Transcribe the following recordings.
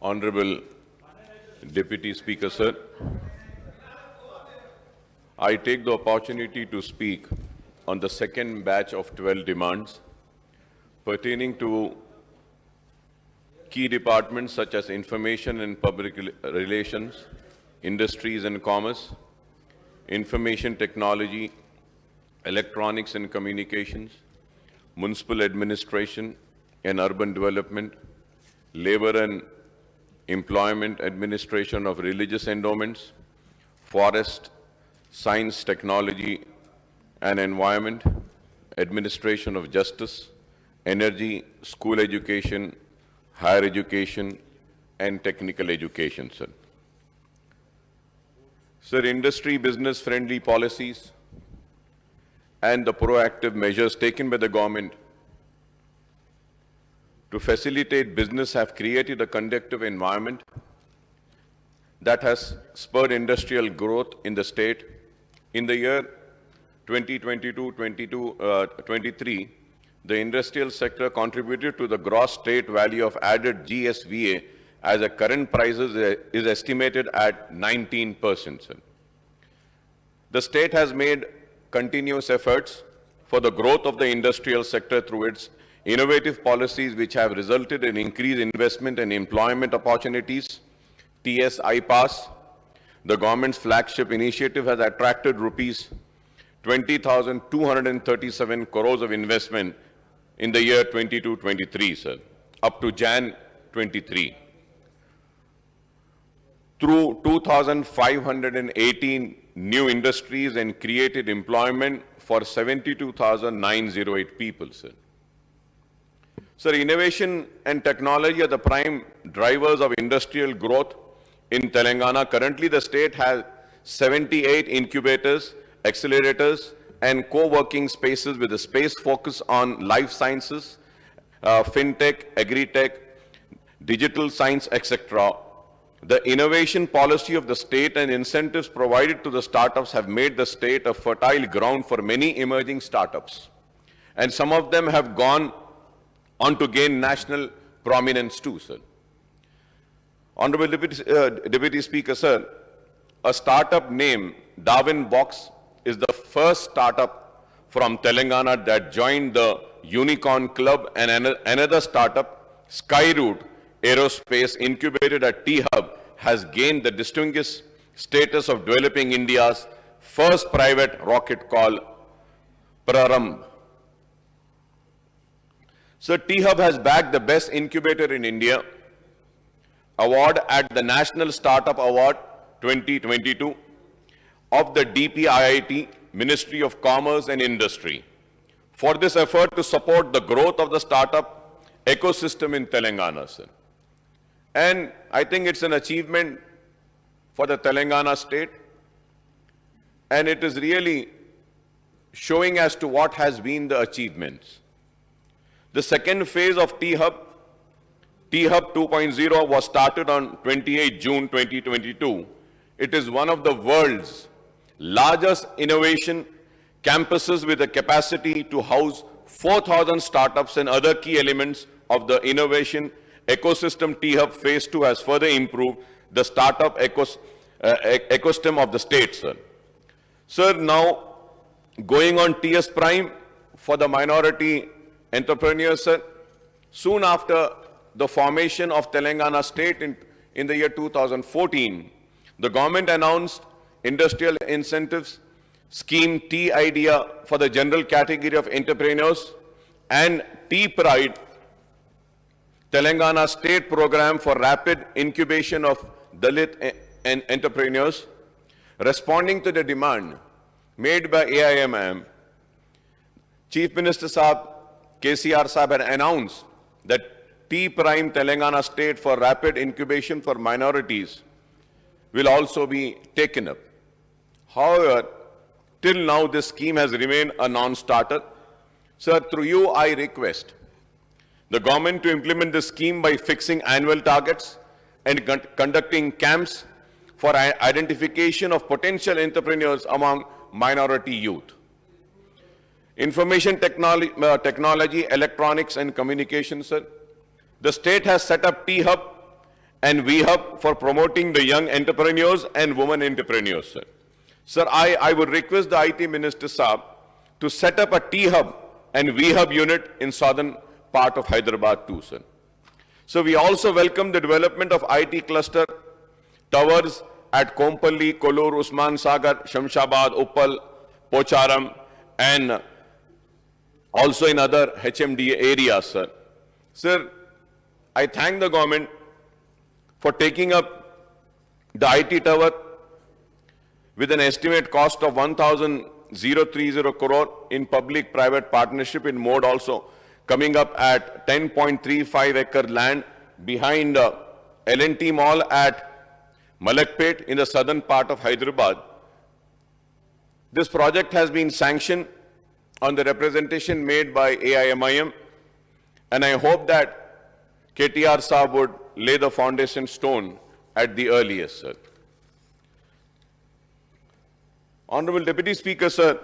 Honorable Deputy Speaker, sir, I take the opportunity to speak on the second batch of 12 demands pertaining to key departments such as information and public relations, industries and commerce, information technology, electronics and communications, municipal administration and urban development, labor and employment administration of religious endowments, forest, science, technology and environment, administration of justice, energy, school education, higher education and technical education, sir. Sir, industry business friendly policies and the proactive measures taken by the government to facilitate business have created a conducive environment that has spurred industrial growth in the state. In the year 2022-23, the industrial sector contributed to the gross state value of added GSVA as the current prices is estimated at 19%. Sir. The state has made continuous efforts for the growth of the industrial sector through its innovative policies which have resulted in increased investment and employment opportunities. TS iPass, the government's flagship initiative, has attracted rupees 20,237 crores of investment in the year 22-23, sir, up to Jan 23. Through 2,518 new industries and created employment for 72,908 people, sir. Sir, innovation and technology are the prime drivers of industrial growth in Telangana. Currently, the state has 78 incubators, accelerators, and co-working spaces with a space focus on life sciences, fintech, agri-tech, digital science, etc. The innovation policy of the state and incentives provided to the startups have made the state a fertile ground for many emerging startups. And some of them have gone on to gain national prominence too, sir. Honorable Deputy Speaker, sir, a startup named Darwinbox is the first startup from Telangana that joined the Unicorn Club, and another startup, Skyroot Aerospace, incubated at T-Hub, has gained the distinguished status of developing India's first private rocket called Prarambh. So T-Hub has bagged the Best Incubator in India award at the National Startup Award 2022 of the DPIIT, Ministry of Commerce and Industry, for this effort to support the growth of the startup ecosystem in Telangana, sir. And I think it's an achievement for the Telangana state, and it is really showing as to what has been the achievements. The second phase of T-Hub 2.0 was started on 28 June 2022. It is one of the world's largest innovation campuses with a capacity to house 4,000 startups and other key elements of the innovation ecosystem. T-Hub Phase 2 has further improved the startup ecosystem of the state, sir. Sir, now going on TS Prime for the minority entrepreneurs, sir. Soon after the formation of Telangana state in the year 2014, the government announced industrial incentives scheme T-Idea for the general category of entrepreneurs and T-Pride, Telangana state program for rapid incubation of Dalit entrepreneurs. Responding to the demand made by AIMM, Chief Minister Saab, KCR Saab had announced that T-Prime Telangana state for rapid incubation for minorities will also be taken up. However, till now this scheme has remained a non-starter. Sir, through you I request the government to implement the scheme by fixing annual targets and conducting camps for identification of potential entrepreneurs among minority youth. Information technology, electronics and communications, sir. The state has set up T-Hub and VHub for promoting the young entrepreneurs and women entrepreneurs, sir. Sir, I would request the IT Minister, Saab, to set up a T-Hub and VHub unit in southern part of Hyderabad too, sir. So we also welcome the development of IT cluster towers at Kompally, Kollur, Usman Sagar, Shamshabad, Uppal, Pocharam, and also in other HMDA areas, sir. Sir, I thank the government for taking up the IT tower with an estimate cost of 1,030 crore in public-private partnership in mode also coming up at 10.35 acre land behind L&T Mall at Malakpet in the southern part of Hyderabad. This project has been sanctioned on the representation made by AIMIM, and I hope that KTR Saab would lay the foundation stone at the earliest, sir. Honorable Deputy Speaker, sir,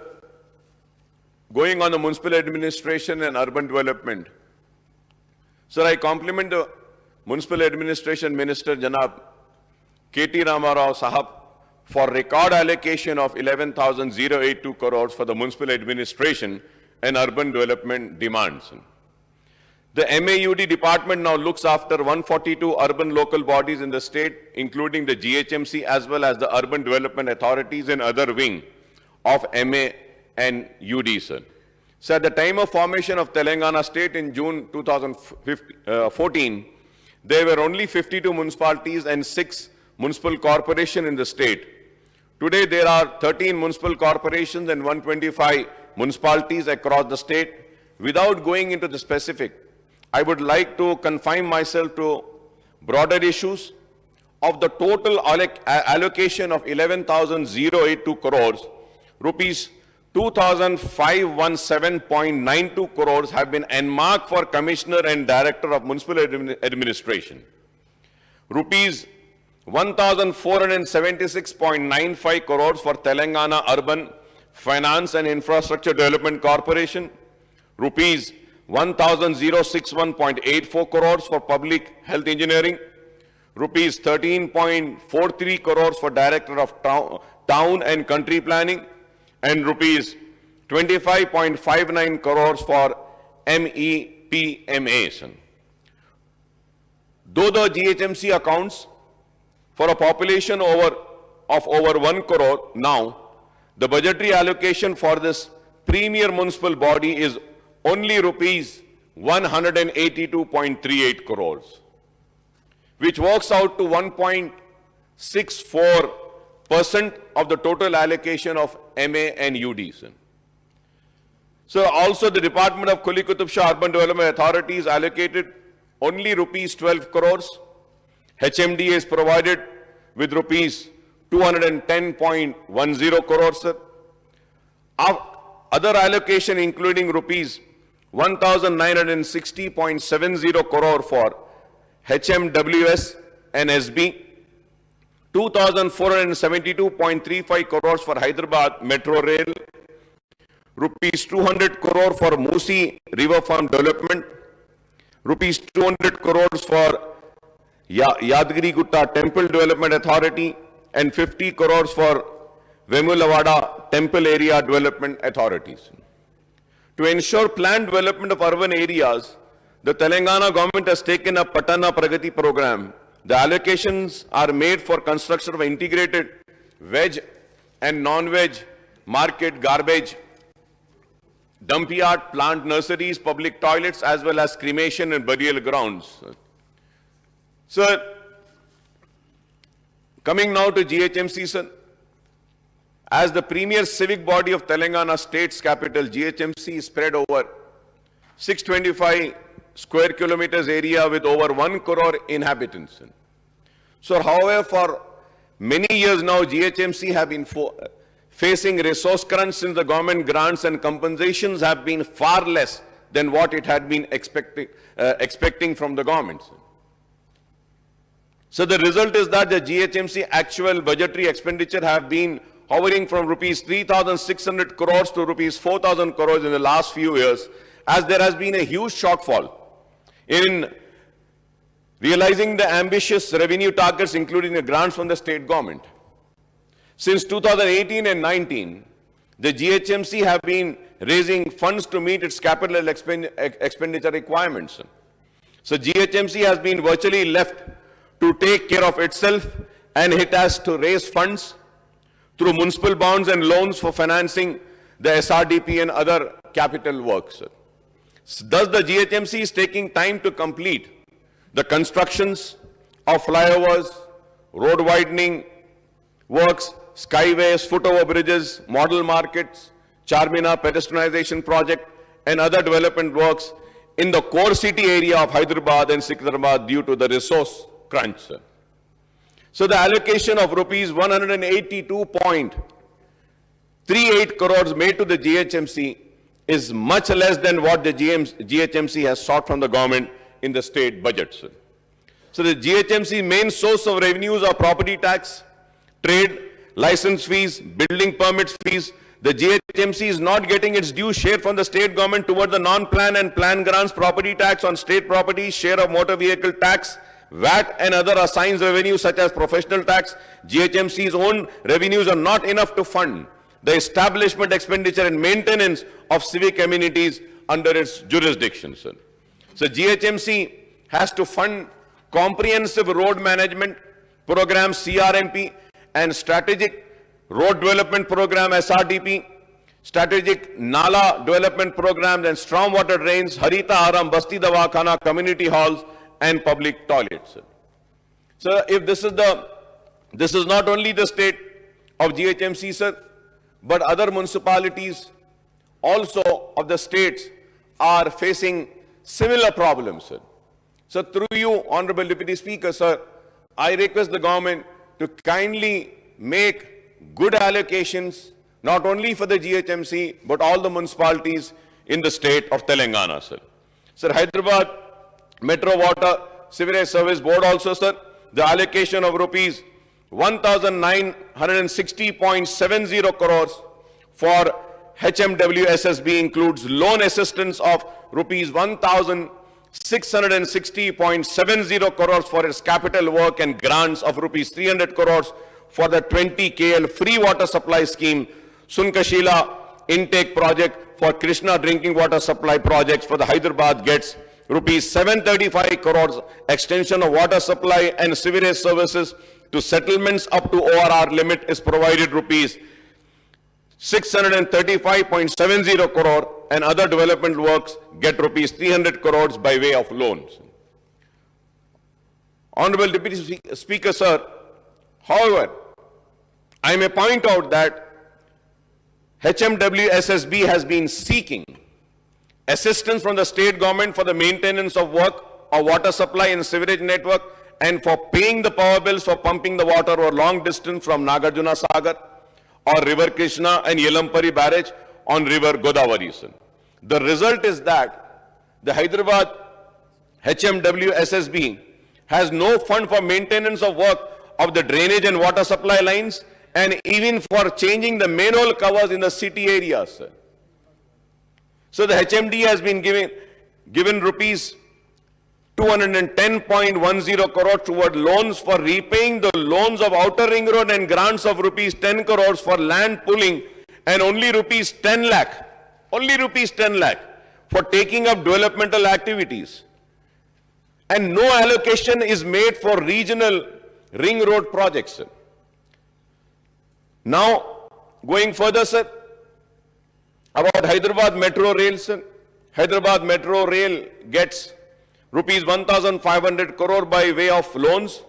going on the municipal administration and urban development, sir, I compliment the Municipal Administration Minister, Janab KT Ramarao Sahab, for record allocation of 11,082 crores for the municipal administration and urban development demands. The MAUD department now looks after 142 urban local bodies in the state, including the GHMC as well as the urban development authorities and other wing of MA and UD, sir. So at the time of formation of Telangana state in June 2014, there were only 52 municipalities and 6 municipal corporations in the state. Today there are 13 municipal corporations and 125 municipalities across the state. Without going into the specific, I would like to confine myself to broader issues. Of the total allocation of 11,082 crores, rupees 2,517.92 crores have been earmarked for Commissioner and Director of Municipal Administration. Rupees 1,476.95 crores for Telangana Urban Finance and Infrastructure Development Corporation. Rupees 1,061.84 crores for Public Health Engineering. Rupees 13.43 crores for Director of Town and Country Planning. And rupees 25.59 crores for MEPMAs. Though the GHMC accounts for a population of over 1 crore now, the budgetary allocation for this premier municipal body is only rupees 182.38 crores, which works out to 1.64% of the total allocation of MA and UDs. So also the Department of Quli Qutub Shah Urban Development Authority is allocated only rupees 12 crores. HMDA is provided with rupees 210.10 crores, sir. Other allocation including rupees 1,960.70 crore for HMWS and SB, 2,472.35 crores for Hyderabad Metro Rail, rupees 200 crore for Musi Riverfront Development, rupees 200 crores for Yadgiri Gutta Temple Development Authority, and 50 crores for Vemulavada Temple Area Development Authorities. To ensure planned development of urban areas, the Telangana government has taken up Patana Pragati program. The allocations are made for construction of integrated veg and non-veg market, garbage, dump yard, plant nurseries, public toilets, as well as cremation and burial grounds. Sir, coming now to GHMC, sir. As the premier civic body of Telangana state's capital, GHMC is spread over 625 square kilometers area with over 1 crore inhabitants. So, however, for many years now, GHMC have been facing resource crunch since the government grants and compensations have been far less than what it had been expecting from the government. So, the result is that the GHMC actual budgetary expenditure have been hovering from rupees 3,600 crores to rupees 4,000 crores in the last few years, as there has been a huge shortfall in realizing the ambitious revenue targets, including the grants from the state government. Since 2018 and 19, the GHMC have been raising funds to meet its capital expenditure requirements. So GHMC has been virtually left to take care of itself, and it has to raise funds through municipal bonds and loans for financing the SRDP and other capital works. Thus, the GHMC is taking time to complete the constructions of flyovers, road widening works, skyways, footover bridges, model markets, Charminar pedestrianization project, and other development works in the core city area of Hyderabad and Secunderabad due to the resource crunch. So the allocation of rupees 182.38 crores made to the GHMC is much less than what the GHMC has sought from the government in the state budget. So the GHMC's main source of revenues are property tax, trade, license fees, building permits fees. The GHMC is not getting its due share from the state government toward the non-plan and plan grants, property tax on state property, share of motor vehicle tax, VAT and other assigned revenues such as professional tax. GHMC's own revenues are not enough to fund the establishment, expenditure and maintenance of civic amenities under its jurisdiction. So GHMC has to fund comprehensive road management program CRMP and strategic road development program SRDP, strategic Nala development programs and stormwater drains, Harita Aram, Basti Dawakhana, community halls and public toilets. So if this is not only the state of GHMC, sir, but other municipalities also of the states are facing similar problems, sir. So through you, Honorable Deputy Speaker, sir, I request the government to kindly make good allocations, not only for the GHMC, but all the municipalities in the state of Telangana, sir. Sir, Hyderabad Metro Water Sewerage Service Board also, sir, the allocation of rupees 1,960.70 crores for HMWSSB includes loan assistance of rupees 1,660.70 crores for its capital work and grants of rupees 300 crores for the 20 KL free water supply scheme, Sunkashila intake project for Krishna drinking water supply projects for the Hyderabad gets rupees 735 crores, extension of water supply and sewerage services to settlements up to ORR limit is provided rupees 635.70 crore, and other development works get rupees 300 crores by way of loans. Honorable Deputy Speaker, sir, however, I may point out that HMWSSB has been seeking assistance from the state government for the maintenance of work of water supply and sewerage network and for paying the power bills for pumping the water over long distance from Nagarjuna Sagar or River Krishna and Yelampari barrage on River Godavari. The result is that the Hyderabad HMWSSB has no fund for maintenance of work of the drainage and water supply lines and even for changing the manhole covers in the city areas. So the HMD has been given rupees 210.10 crore toward loans for repaying the loans of Outer Ring Road and grants of rupees 10 crores for land pooling and only rupees 10 lakh for taking up developmental activities. And no allocation is made for regional ring road projects, sir. Now, going further, sir, about Hyderabad Metro Rail, sir. Hyderabad Metro Rail gets rupees 1,500 crore by way of loans,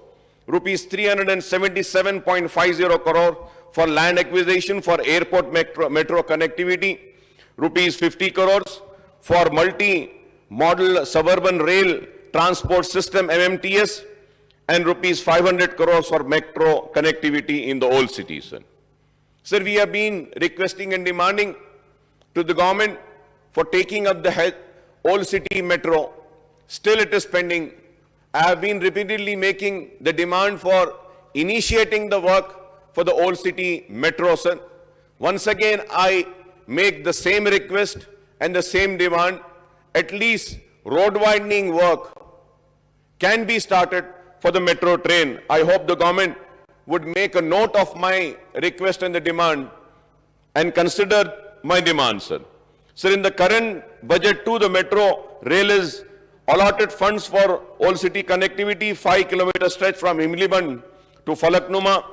rupees 377.50 crore for land acquisition for airport metro connectivity, rupees 50 crores for multi-modal suburban rail transport system MMTS, and rupees 500 crores for metro connectivity in the old cities. Sir. Sir, we have been requesting and demanding to the government for taking up the old city metro. Still it is pending. I have been repeatedly making the demand for initiating the work for the old city metro, sir. Once again, I make the same request and the same demand. At least road widening work can be started for the metro train. I hope the government would make a note of my request and the demand and consider my demand, sir. Sir, in the current budget too, the metro rail is allotted funds for Old City connectivity. 5-kilometer stretch from Himliban to Falaknuma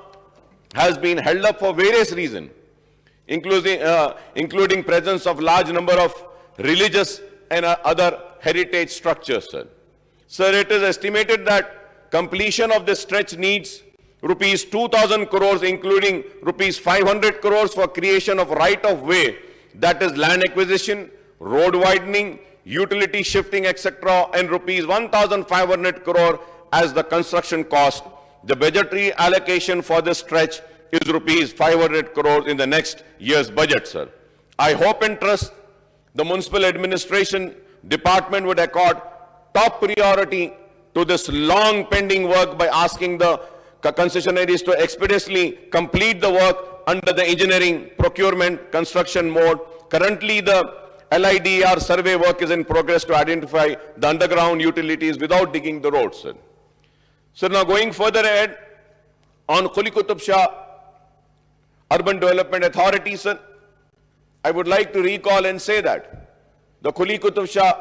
has been held up for various reasons, including presence of large number of religious and other heritage structures, sir. Sir, it is estimated that completion of this stretch needs rupees 2,000 crores, including rupees 500 crores for creation of right-of-way, that is land acquisition, road widening, utility shifting, etc., and rupees 1,500 crore as the construction cost. The budgetary allocation for this stretch is rupees 500 crores in the next year's budget, sir. I hope and trust the municipal administration department would accord top priority to this long pending work by asking the concessionaires to expeditiously complete the work under the engineering, procurement, construction mode. Currently, the LIDR survey work is in progress to identify the underground utilities without digging the roads, sir. So now going further ahead, on Quli Qutub Shah Urban Development Authority, sir, I would like to recall and say that the Quli Qutub Shah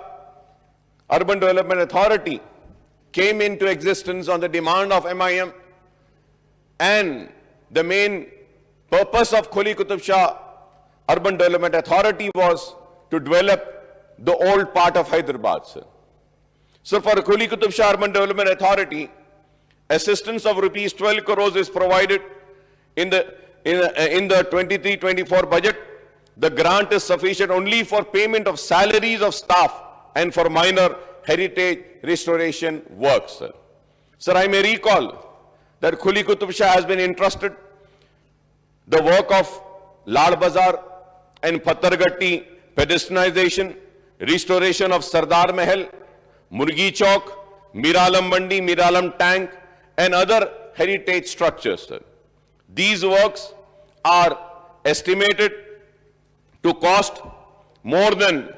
Urban Development Authority came into existence on the demand of MIM, and the main purpose of Quli Qutub Shah Urban Development Authority was to develop the old part of Hyderabad, sir. So for Quli Qutub Shah Urban Development Authority, assistance of rupees 12 crores is provided in the 23-24 budget. The grant is sufficient only for payment of salaries of staff and for minor heritage restoration works, sir. Sir, I may recall that Quli Qutub Shah has been entrusted the work of Lal Bazar and Pathargatti pedestrianization, restoration of Sardar Mahal, Murgi Chowk, Miralam Mandi, Miralam Tank, and other heritage structures, sir. These works are estimated to cost more than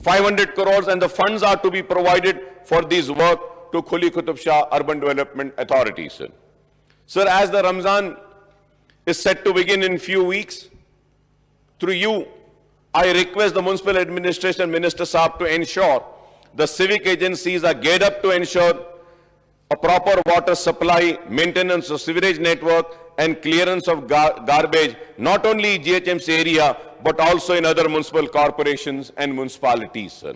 500 crores, and the funds are to be provided for this work to Quli Qutub Shah Urban Development Authority, sir. Sir, as the Ramzan is set to begin in few weeks, through you, I request the Municipal Administration Minister Saab to ensure the civic agencies are geared up to ensure a proper water supply, maintenance of sewerage network, and clearance of garbage, not only GHMC area, but also in other municipal corporations and municipalities, sir.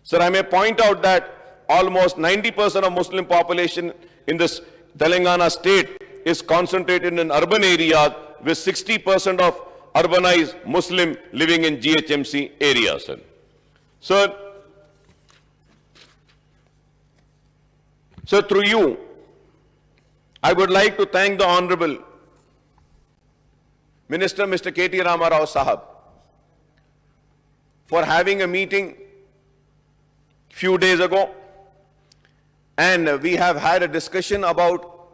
Sir, I may point out that almost 90% of Muslim population in this Telangana state is concentrated in urban areas, with 60% of urbanized Muslim living in GHMC areas, sir. So through you, I would like to thank the Honorable Minister, Mr. K.T. Rama Rao Sahab, for having a meeting few days ago, and we have had a discussion about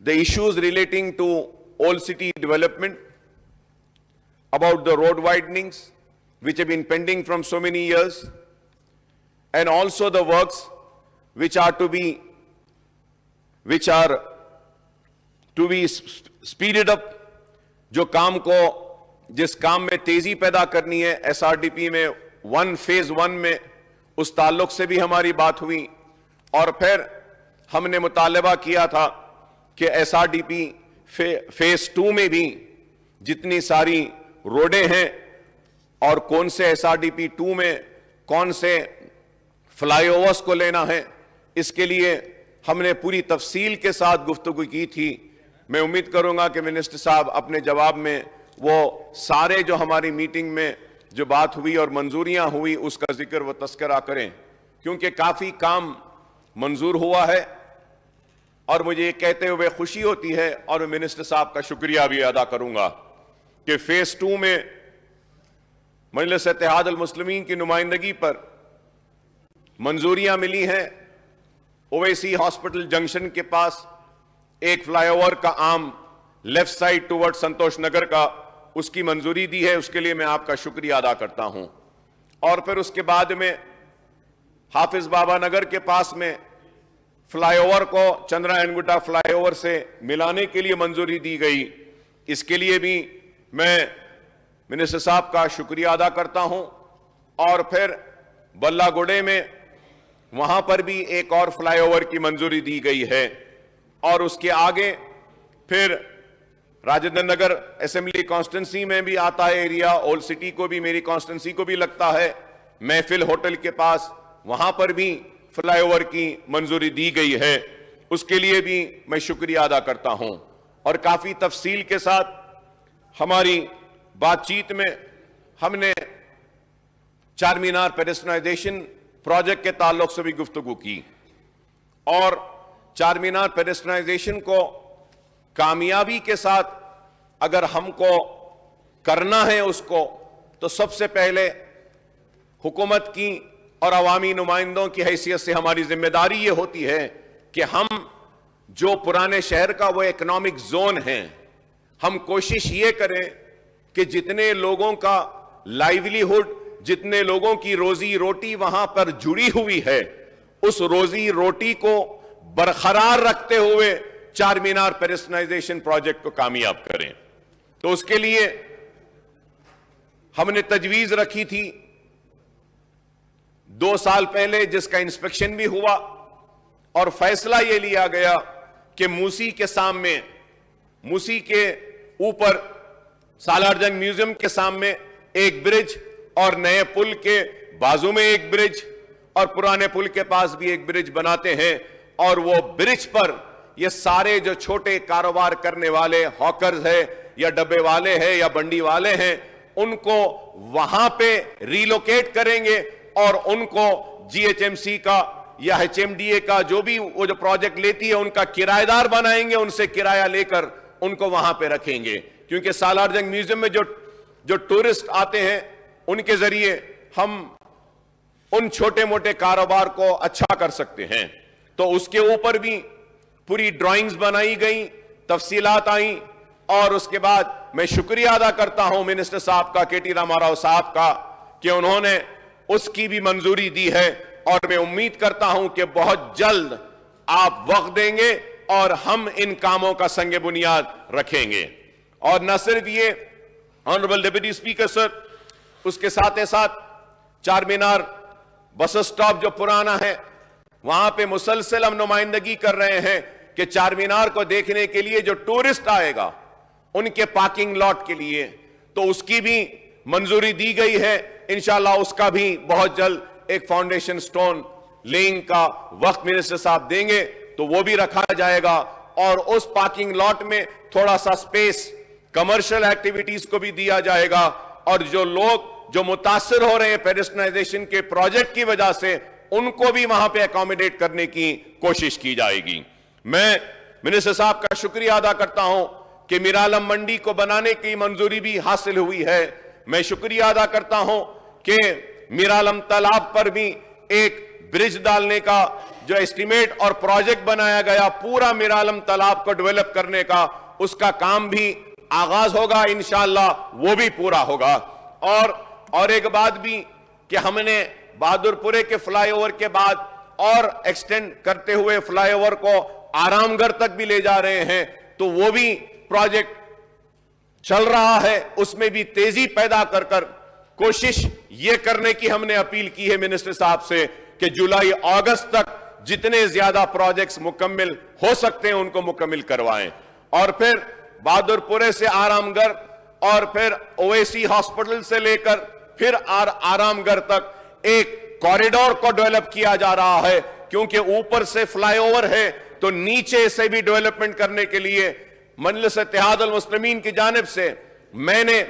the issues relating to Old City development, about the road widenings which have been pending from so many years, and also the works which are to be speeded up. जो काम को, जिस काम में तेजी पैदा करनी है, SRDP में फेज 1 में उस ताल्लुक से भी हमारी बात हुई, और फिर हमने मुतालबा किया था कि SRDP फेज 2 में भी जितनी सारी रोडें हैं और कौन से SRDP 2 में कौन से फ्लाईओवर्स को लेना है, इसके लिए हमने पूरी तफसील के साथ गुफ्तगू की थी। मैं उम्मीद करूंगा कि मिनिस्टर साहब अपने जवाब में वो सारे जो हमारी मीटिंग में जो बात हुई और मंजूरियां हुई उसका जिक्र व तस्करा करें, क्योंकि काफी काम मंजूर हुआ है। और मुझे ये कहते हुए खुशी होती है और मैं मिनिस्टर साहब का शुक्रिया भी अदा करूंगा कि फेज 2 में मजलिस इत्तेहाद अल मुस्लिमीन की नुमाइंदगी पर मंजूरियां मिली हैं। ओवैसी हॉस्पिटल जंक्शन के पास एक फ्लाईओवर का आम लेफ्ट साइड टुवर्ड संतोष नगर का, उसकी मंजूरी दी है, उसके लिए मैं आपका शुक्रिया अदा करता हूं। और फिर उसके बाद में हाफिज बाबा नगर के पास में फ्लाईओवर को चंद्रायन गुट्टा फ्लाईओवर से मिलाने के लिए मंजूरी दी गई। इसके लिए भी मैं मिनिस्टर साहब का शुक्रिया अदा करता हूं। और फिर बल्लागुड़े में वहां पर भी एक और फ्लाईओवर की मंजूरी दी गई है। और उसके आगे फिर राजेंद्र नगर असेंबली कॉन्स्टिट्यूंसी में भी आता है एरिया, ओल्ड सिटी को भी, मेरी कॉन्स्टिट्यूंसी को भी लगता है, महफिल होटल के पास, वहां पर भी फ्लाईओवर की मंजूरी दी गई है। उसके लिए भी मैं शुक्रिया अदा करता हूं। और काफी तफसील के साथ हमारी बातचीत में हमने चार मीनार पेडेस्ट्रियनाइजेशन प्रोजेक्ट के ताल्लुक से भी गुफ्तगू की। और चार मीनार पेडेस्ट्रियनाइजेशन को कामयाबी के साथ अगर हमको करना है उसको, तो सबसे पहले हुकूमत की और अवामी नुमाइंदों की हैसियत से हमारी जिम्मेदारी ये होती है कि हम जो पुराने शहर का वो इकोनॉमिक जोन है, हम कोशिश ये करें कि जितने लोगों का लाइवलीहुड, जितने लोगों की रोजी रोटी वहां पर जुड़ी हुई है, उस रोजी रोटी को बरकरार रखते हुए चार मीनार पेडेस्ट्रियनाइजेशन प्रोजेक्ट को कामयाब करें। तो उसके लिए हमने तजवीज रखी थी 2 साल पहले, जिसका इंस्पेक्शन भी हुआ और फैसला यह लिया गया कि मूसी के सामने, मूसी के ऊपर सालारजंग म्यूजियम के सामने एक ब्रिज और नए पुल के बाजू में एक ब्रिज और पुराने पुल के पास भी एक ब्रिज बनाते हैं। और वो ब्रिज पर ये सारे जो छोटे कारोबार करने वाले हॉकर्स है या डब्बे वाले हैं या बंडी वाले हैं, उनको वहां पे रिलोकेट करेंगे और उनको जीएचएमसी का या एचएमडीए का जो भी वो जो प्रोजेक्ट लेती है उनका किराएदार बनाएंगे, उनसे किराया लेकर उनको वहां पे रखेंगे। क्योंकि सालारजंग म्यूजियम में जो टूरिस्ट आते हैं, उनके जरिए हम उन छोटे मोटे कारोबार को अच्छा कर सकते हैं। तो उसके ऊपर भी पूरी ड्राइंग्स बनाई गई, तफसीलात आई। और उसके बाद मैं शुक्रिया अदा करता हूं मिनिस्टर साहब का, केटी रामाराव साहब का, कि उन्होंने उसकी भी मंजूरी दी है। और मैं उम्मीद करता हूं कि बहुत जल्द आप वक्त देंगे और हम इन कामों का संग बुनियाद रखेंगे। और न सिर्फ ये ऑनरेबल डिप्टी स्पीकर सर, उसके साथ ही साथ चार मीनार बस स्टॉप जो पुराना है, वहां पे मुसलसल हम नुमाइंदगी कर रहे हैं कि चार मीनार को देखने के लिए जो टूरिस्ट आएगा उनके पार्किंग लॉट के लिए, तो उसकी भी मंजूरी दी गई है। इंशाल्लाह उसका भी बहुत जल्द एक फाउंडेशन स्टोन लेइंग का वक्त मिनिस्टर साहब देंगे, तो वो भी रखा जाएगा। और उस पार्किंग लॉट में थोड़ा सा स्पेस कमर्शियल एक्टिविटीज को भी दिया जाएगा। और जो लोग जो मुतासिर हो रहे हैं पेडेस्ट्रियनाइजेशन के प्रोजेक्ट की वजह से, उनको भी वहां पे अकोमोडेट करने की कोशिश की जाएगी। मैं मिनिस्टर साहब का शुक्रिया अदा करता हूं कि मीरालम मंडी को बनाने की मंजूरी भी हासिल हुई है। मैं शुक्रिया अदा करता हूं कि मीरालम तालाब पर भी एक ब्रिज डालने का जो एस्टीमेट और प्रोजेक्ट बनाया गया, पूरा मीरालम तालाब को डेवलप करने का, उसका काम भी आगाज होगा इंशाअल्लाह, वो भी पूरा होगा। और एक बात भी कि हमने बहादुरपुरे के फ्लाईओवर के बाद और एक्सटेंड करते हुए फ्लाईओवर को आरामगढ़ तक भी ले जा रहे हैं, तो वो भी प्रोजेक्ट चल रहा है। उसमें भी तेजी पैदा कर कोशिश ये करने की हमने अपील की है मिनिस्टर साहब से कि जुलाई अगस्त तक जितने ज्यादा प्रोजेक्ट्स मुकम्मल हो सकते हैं उनको मुकम्मल करवाएं। और फिर बहादुरपुरे से आरामगढ़ और फिर ओवैसी हॉस्पिटल से लेकर फिर आरामगढ़ तक एक कॉरिडोर को डेवलप किया जा रहा है, क्योंकि ऊपर से फ्लाईओवर है तो नीचे से भी डेवलपमेंट करने के लिए मजलिस इत्तेहाद अल मुस्लिमीन की जानिब से मैंने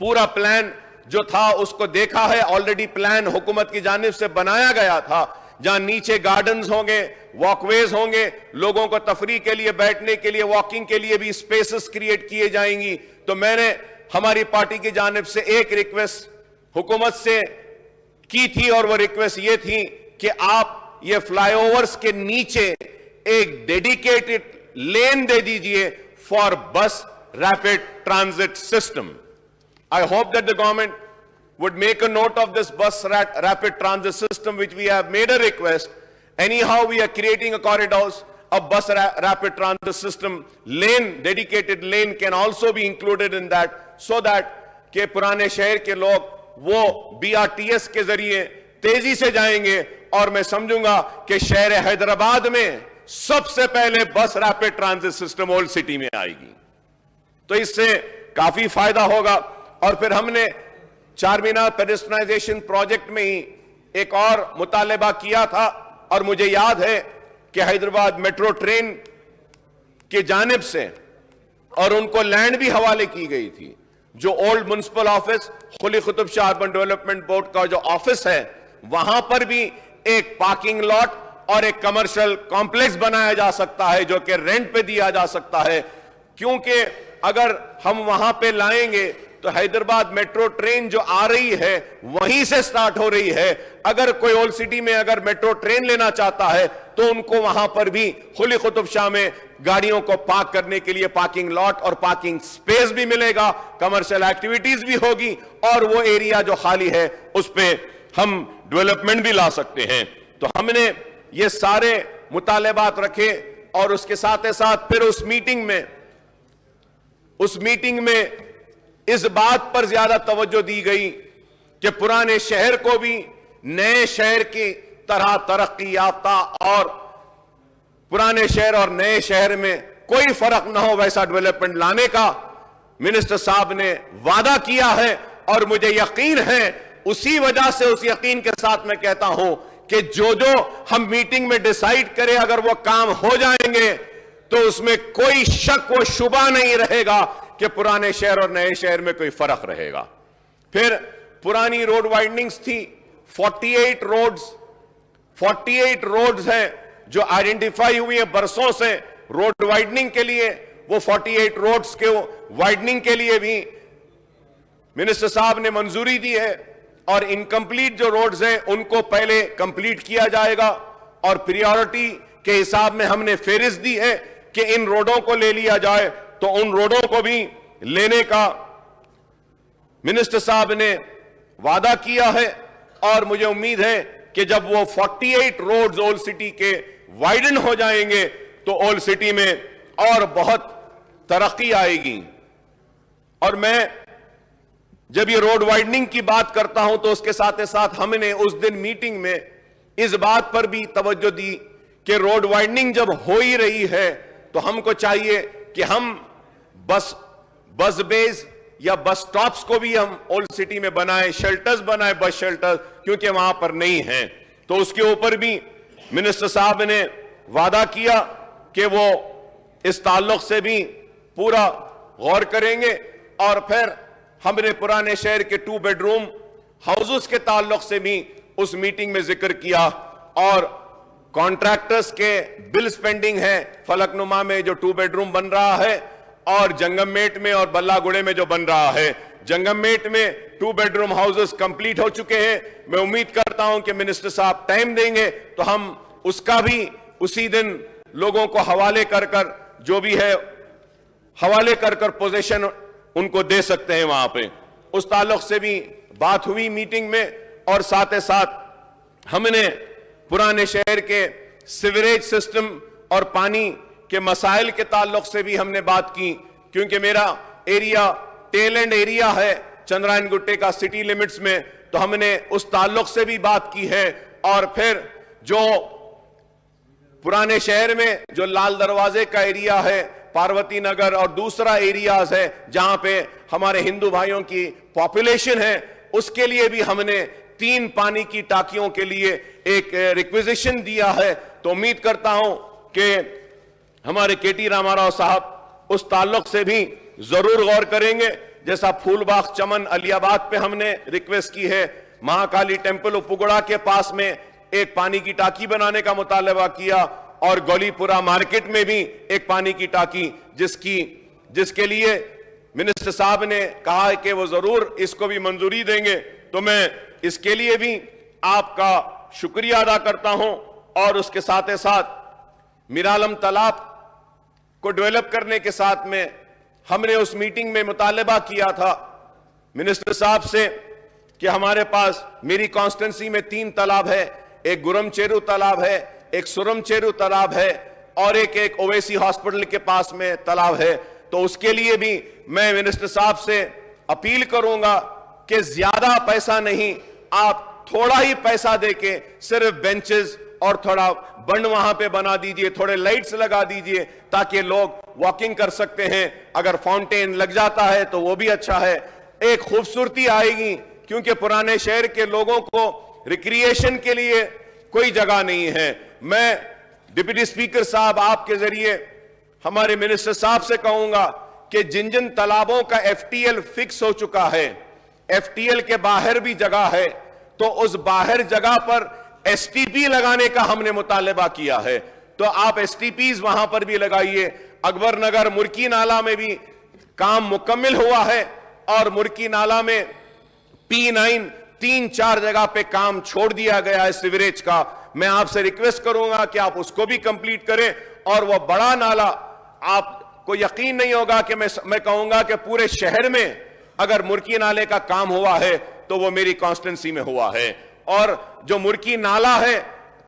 पूरा प्लान जो था उसको देखा है। ऑलरेडी प्लान हुकूमत की जानिब से बनाया गया था, जहां नीचे गार्डन्स होंगे, वॉकवेज होंगे, लोगों को तफरीह के लिए, बैठने के लिए, वॉकिंग के लिए भी स्पेसेस क्रिएट किए जाएंगी। तो मैंने हमारी पार्टी की जानिब से एक रिक्वेस्ट हुकूमत से की थी, और वो रिक्वेस्ट ये थी कि आप ये फ्लाईओवर्स के नीचे एक डेडिकेटेड लेन दे दीजिए फॉर बस rapid transit system. I hope that the government would make a note of this bus rapid transit system, which we have made a request. Anyhow, we are creating a corridors of bus rapid transit system. Lane, dedicated lane can also be included in that, so that के पुराने शहर के लोग वो BRTS के जरिए तेजी से जाएंगे, और मैं समझूंगा कि शहर हैदराबाद में सबसे पहले बस rapid transit system old city में आएगी। तो इससे काफी फायदा होगा। और फिर हमने चारमीनार पेडेस्ट्रियनाइजेशन प्रोजेक्ट में ही एक और मुतालबा किया था, और मुझे याद है कि हैदराबाद मेट्रो ट्रेन की जानिब से और उनको लैंड भी हवाले की गई थी। जो old municipal office Quli Qutub Shah urban development board का जो ऑफिस है, वहां पर भी एक पार्किंग लॉट और एक कमर्शियल कॉम्प्लेक्स बनाया जा सकता है, जो कि रेंट पे दिया जा सकता है। क्योंकि अगर हम वहां पे लाएंगे तो हैदराबाद मेट्रो ट्रेन जो आ रही है वहीं से स्टार्ट हो रही है। अगर कोई ओल्ड सिटी में अगर मेट्रो ट्रेन लेना चाहता है तो उनको वहां पर भी कुली कुतुब शाह में गाड़ियों को पार्क करने के लिए पार्किंग लॉट और पार्किंग स्पेस भी मिलेगा, कमर्शियल एक्टिविटीज भी होगी, और वो एरिया जो खाली है उस पे हम डेवलपमेंट भी ला सकते हैं। तो हमने ये सारे मुतालबात रखे, और उसके साथ ही साथ फिर उस मीटिंग में इस बात पर ज्यादा तवज्जो दी गई कि पुराने शहर को भी नए शहर की तरह तरक्की याफ्ता, और पुराने शहर और नए शहर में कोई फर्क ना हो वैसा डेवलपमेंट लाने का मिनिस्टर साहब ने वादा किया है। और मुझे यकीन है, उसी वजह से उस यकीन के साथ मैं कहता हूं कि जो हम मीटिंग में डिसाइड करें, अगर वो काम हो जाएंगे तो उसमें कोई शक व शुबा नहीं रहेगा कि पुराने शहर और नए शहर में कोई फर्क रहेगा। फिर पुरानी रोड वाइडनिंग्स थी, 48 रोड्स हैं जो आइडेंटिफाई हुई है बरसों से रोड वाइडनिंग के लिए। वो 48 रोड्स के वाइडनिंग के लिए भी मिनिस्टर साहब ने मंजूरी दी है, और इनकम्प्लीट जो रोड्स हैं उनको पहले कंप्लीट किया जाएगा, और प्रायोरिटी के हिसाब में हमने फेरिस्त दी है कि इन रोडों को ले लिया जाए। तो उन रोडों को भी लेने का मिनिस्टर साहब ने वादा किया है, और मुझे उम्मीद है कि जब वो 48 रोड्स ओल्ड सिटी के वाइडन हो जाएंगे तो ओल्ड सिटी में और बहुत तरक्की आएगी। और मैं जब ये रोड वाइडनिंग की बात करता हूं तो उसके साथ ही साथ हमने उस दिन मीटिंग में इस बात पर भी तवज्जो दी कि रोड वाइडनिंग जब हो ही रही है तो हमको चाहिए कि हम बस बेस या बस स्टॉप्स को भी हम ओल्ड सिटी में बनाएं, शेल्टर्स बनाएं, बस शेल्टर्स, क्योंकि वहां पर नहीं हैं। तो उसके ऊपर भी मिनिस्टर साहब ने वादा किया कि वो इस ताल्लुक से भी पूरा गौर करेंगे। और फिर हमने पुराने शहर के 2 बेडरूम हाउसेस के ताल्लुक से भी उस मीटिंग में जिक्र किया, और कॉन्ट्रैक्टर्स के बिल स्पेंडिंग है फलकनुमा में जो 2 बेडरूम बन रहा है, और जंगममेट में और बल्लागुड़े में जो बन रहा है। जंगममेट में 2 बेडरूम हाउसेस कंप्लीट हो चुके हैं। मैं उम्मीद करता हूं कि मिनिस्टर साहब टाइम देंगे तो हम उसका भी उसी दिन लोगों को हवाले कर जो भी है हवाले कर पोजीशन उनको दे सकते हैं वहां पे। उस ताल्लुक से भी बात हुई मीटिंग में, और साथ ही साथ हमने पुराने शहर के सीवरेज सिस्टम और पानी के मसाइल के ताल्लुक से भी हमने बात की, क्योंकि मेरा एरिया टेल एंड एरिया है चंद्रायन गुट्टे का सिटी लिमिट्स में, तो हमने उस ताल्लुक से भी बात की है। और फिर जो पुराने शहर में जो लाल दरवाजे का एरिया है, पार्वती नगर और दूसरा एरियाज है जहां पे हमारे हिंदू भाइयों की पॉपुलेशन है, उसके लिए भी हमने 3 पानी की टाकियों के लिए एक रिक्विजिशन दिया है। तो उम्मीद करता हूं कि हमारे केटी रामाराव साहब उस ताल्लुक से भी जरूर गौर करेंगे। जैसा फूलबाग चमन अलियाबाद पे हमने रिक्वेस्ट की है, महाकाली टेम्पल उपगुड़ा के पास में एक पानी की टाकी बनाने का मुतालबा किया, और गौलीपुरा मार्केट में भी एक पानी की टाकी जिसके लिए मिनिस्टर साहब ने कहा है कि वो जरूर इसको भी मंजूरी देंगे। तो मैं इसके लिए भी आपका शुक्रिया अदा करता हूं। और उसके साथ ही साथ मीरालम तालाब को डेवलप करने के साथ में हमने उस मीटिंग में मुतालबा किया था मिनिस्टर साहब से کہ ہمارے پاس میری کانسٹنسی میں 3 تالاب ہے, ایک گرم چیرو تالاب ہے, ایک سرم چیرو تالاب ہے, اور ایک اویسی ہاسپٹل کے پاس میں تالاب ہے. تو اس کے لیے بھی میں منسٹر صاحب سے اپیل کروں گا کہ زیادہ پیسہ نہیں, آپ تھوڑا ہی پیسہ دے کے صرف بینچز اور تھوڑا بند وہاں پہ بنا دیجئے, تھوڑے لائٹس لگا دیجئے تاکہ لوگ واکنگ کر سکتے ہیں. اگر فاؤنٹین لگ جاتا ہے تو وہ بھی اچھا ہے, ایک خوبصورتی آئے گی, کیونکہ پرانے شہر کے لوگوں کو ریکریشن کے لیے کوئی جگہ نہیں ہے. میں ڈپٹی سپیکر صاحب آپ کے ذریعے ہمارے منسٹر صاحب سے کہوں گا کہ جن جن تالابوں کا ایف ٹی ایل فکس ہو چکا ہے, ایف ٹی ایل کے باہر بھی جگہ ہے, تو اس باہر جگہ پر ایس ٹی پی لگانے کا ہم نے مطالبہ کیا ہے. تو آپ ایس ٹی پیز وہاں پر بھی لگائیے. اکبر نگر مرکی نالہ میں بھی کام مکمل ہوا ہے, اور مرکی نالہ میں P9 3-4 جگہ پہ کام چھوڑ دیا گیا ہے سیوریج کا. میں آپ سے ریکویسٹ کروں گا کہ آپ اس کو بھی کمپلیٹ کریں. اور وہ بڑا نالہ, آپ کو یقین نہیں ہوگا کہ میں کہوں گا کہ پورے شہر میں اگر مرکی نالے کا کام ہوا ہے تو وہ میری کانسٹنسی میں ہوا ہے. اور جو مرکی نالہ ہے,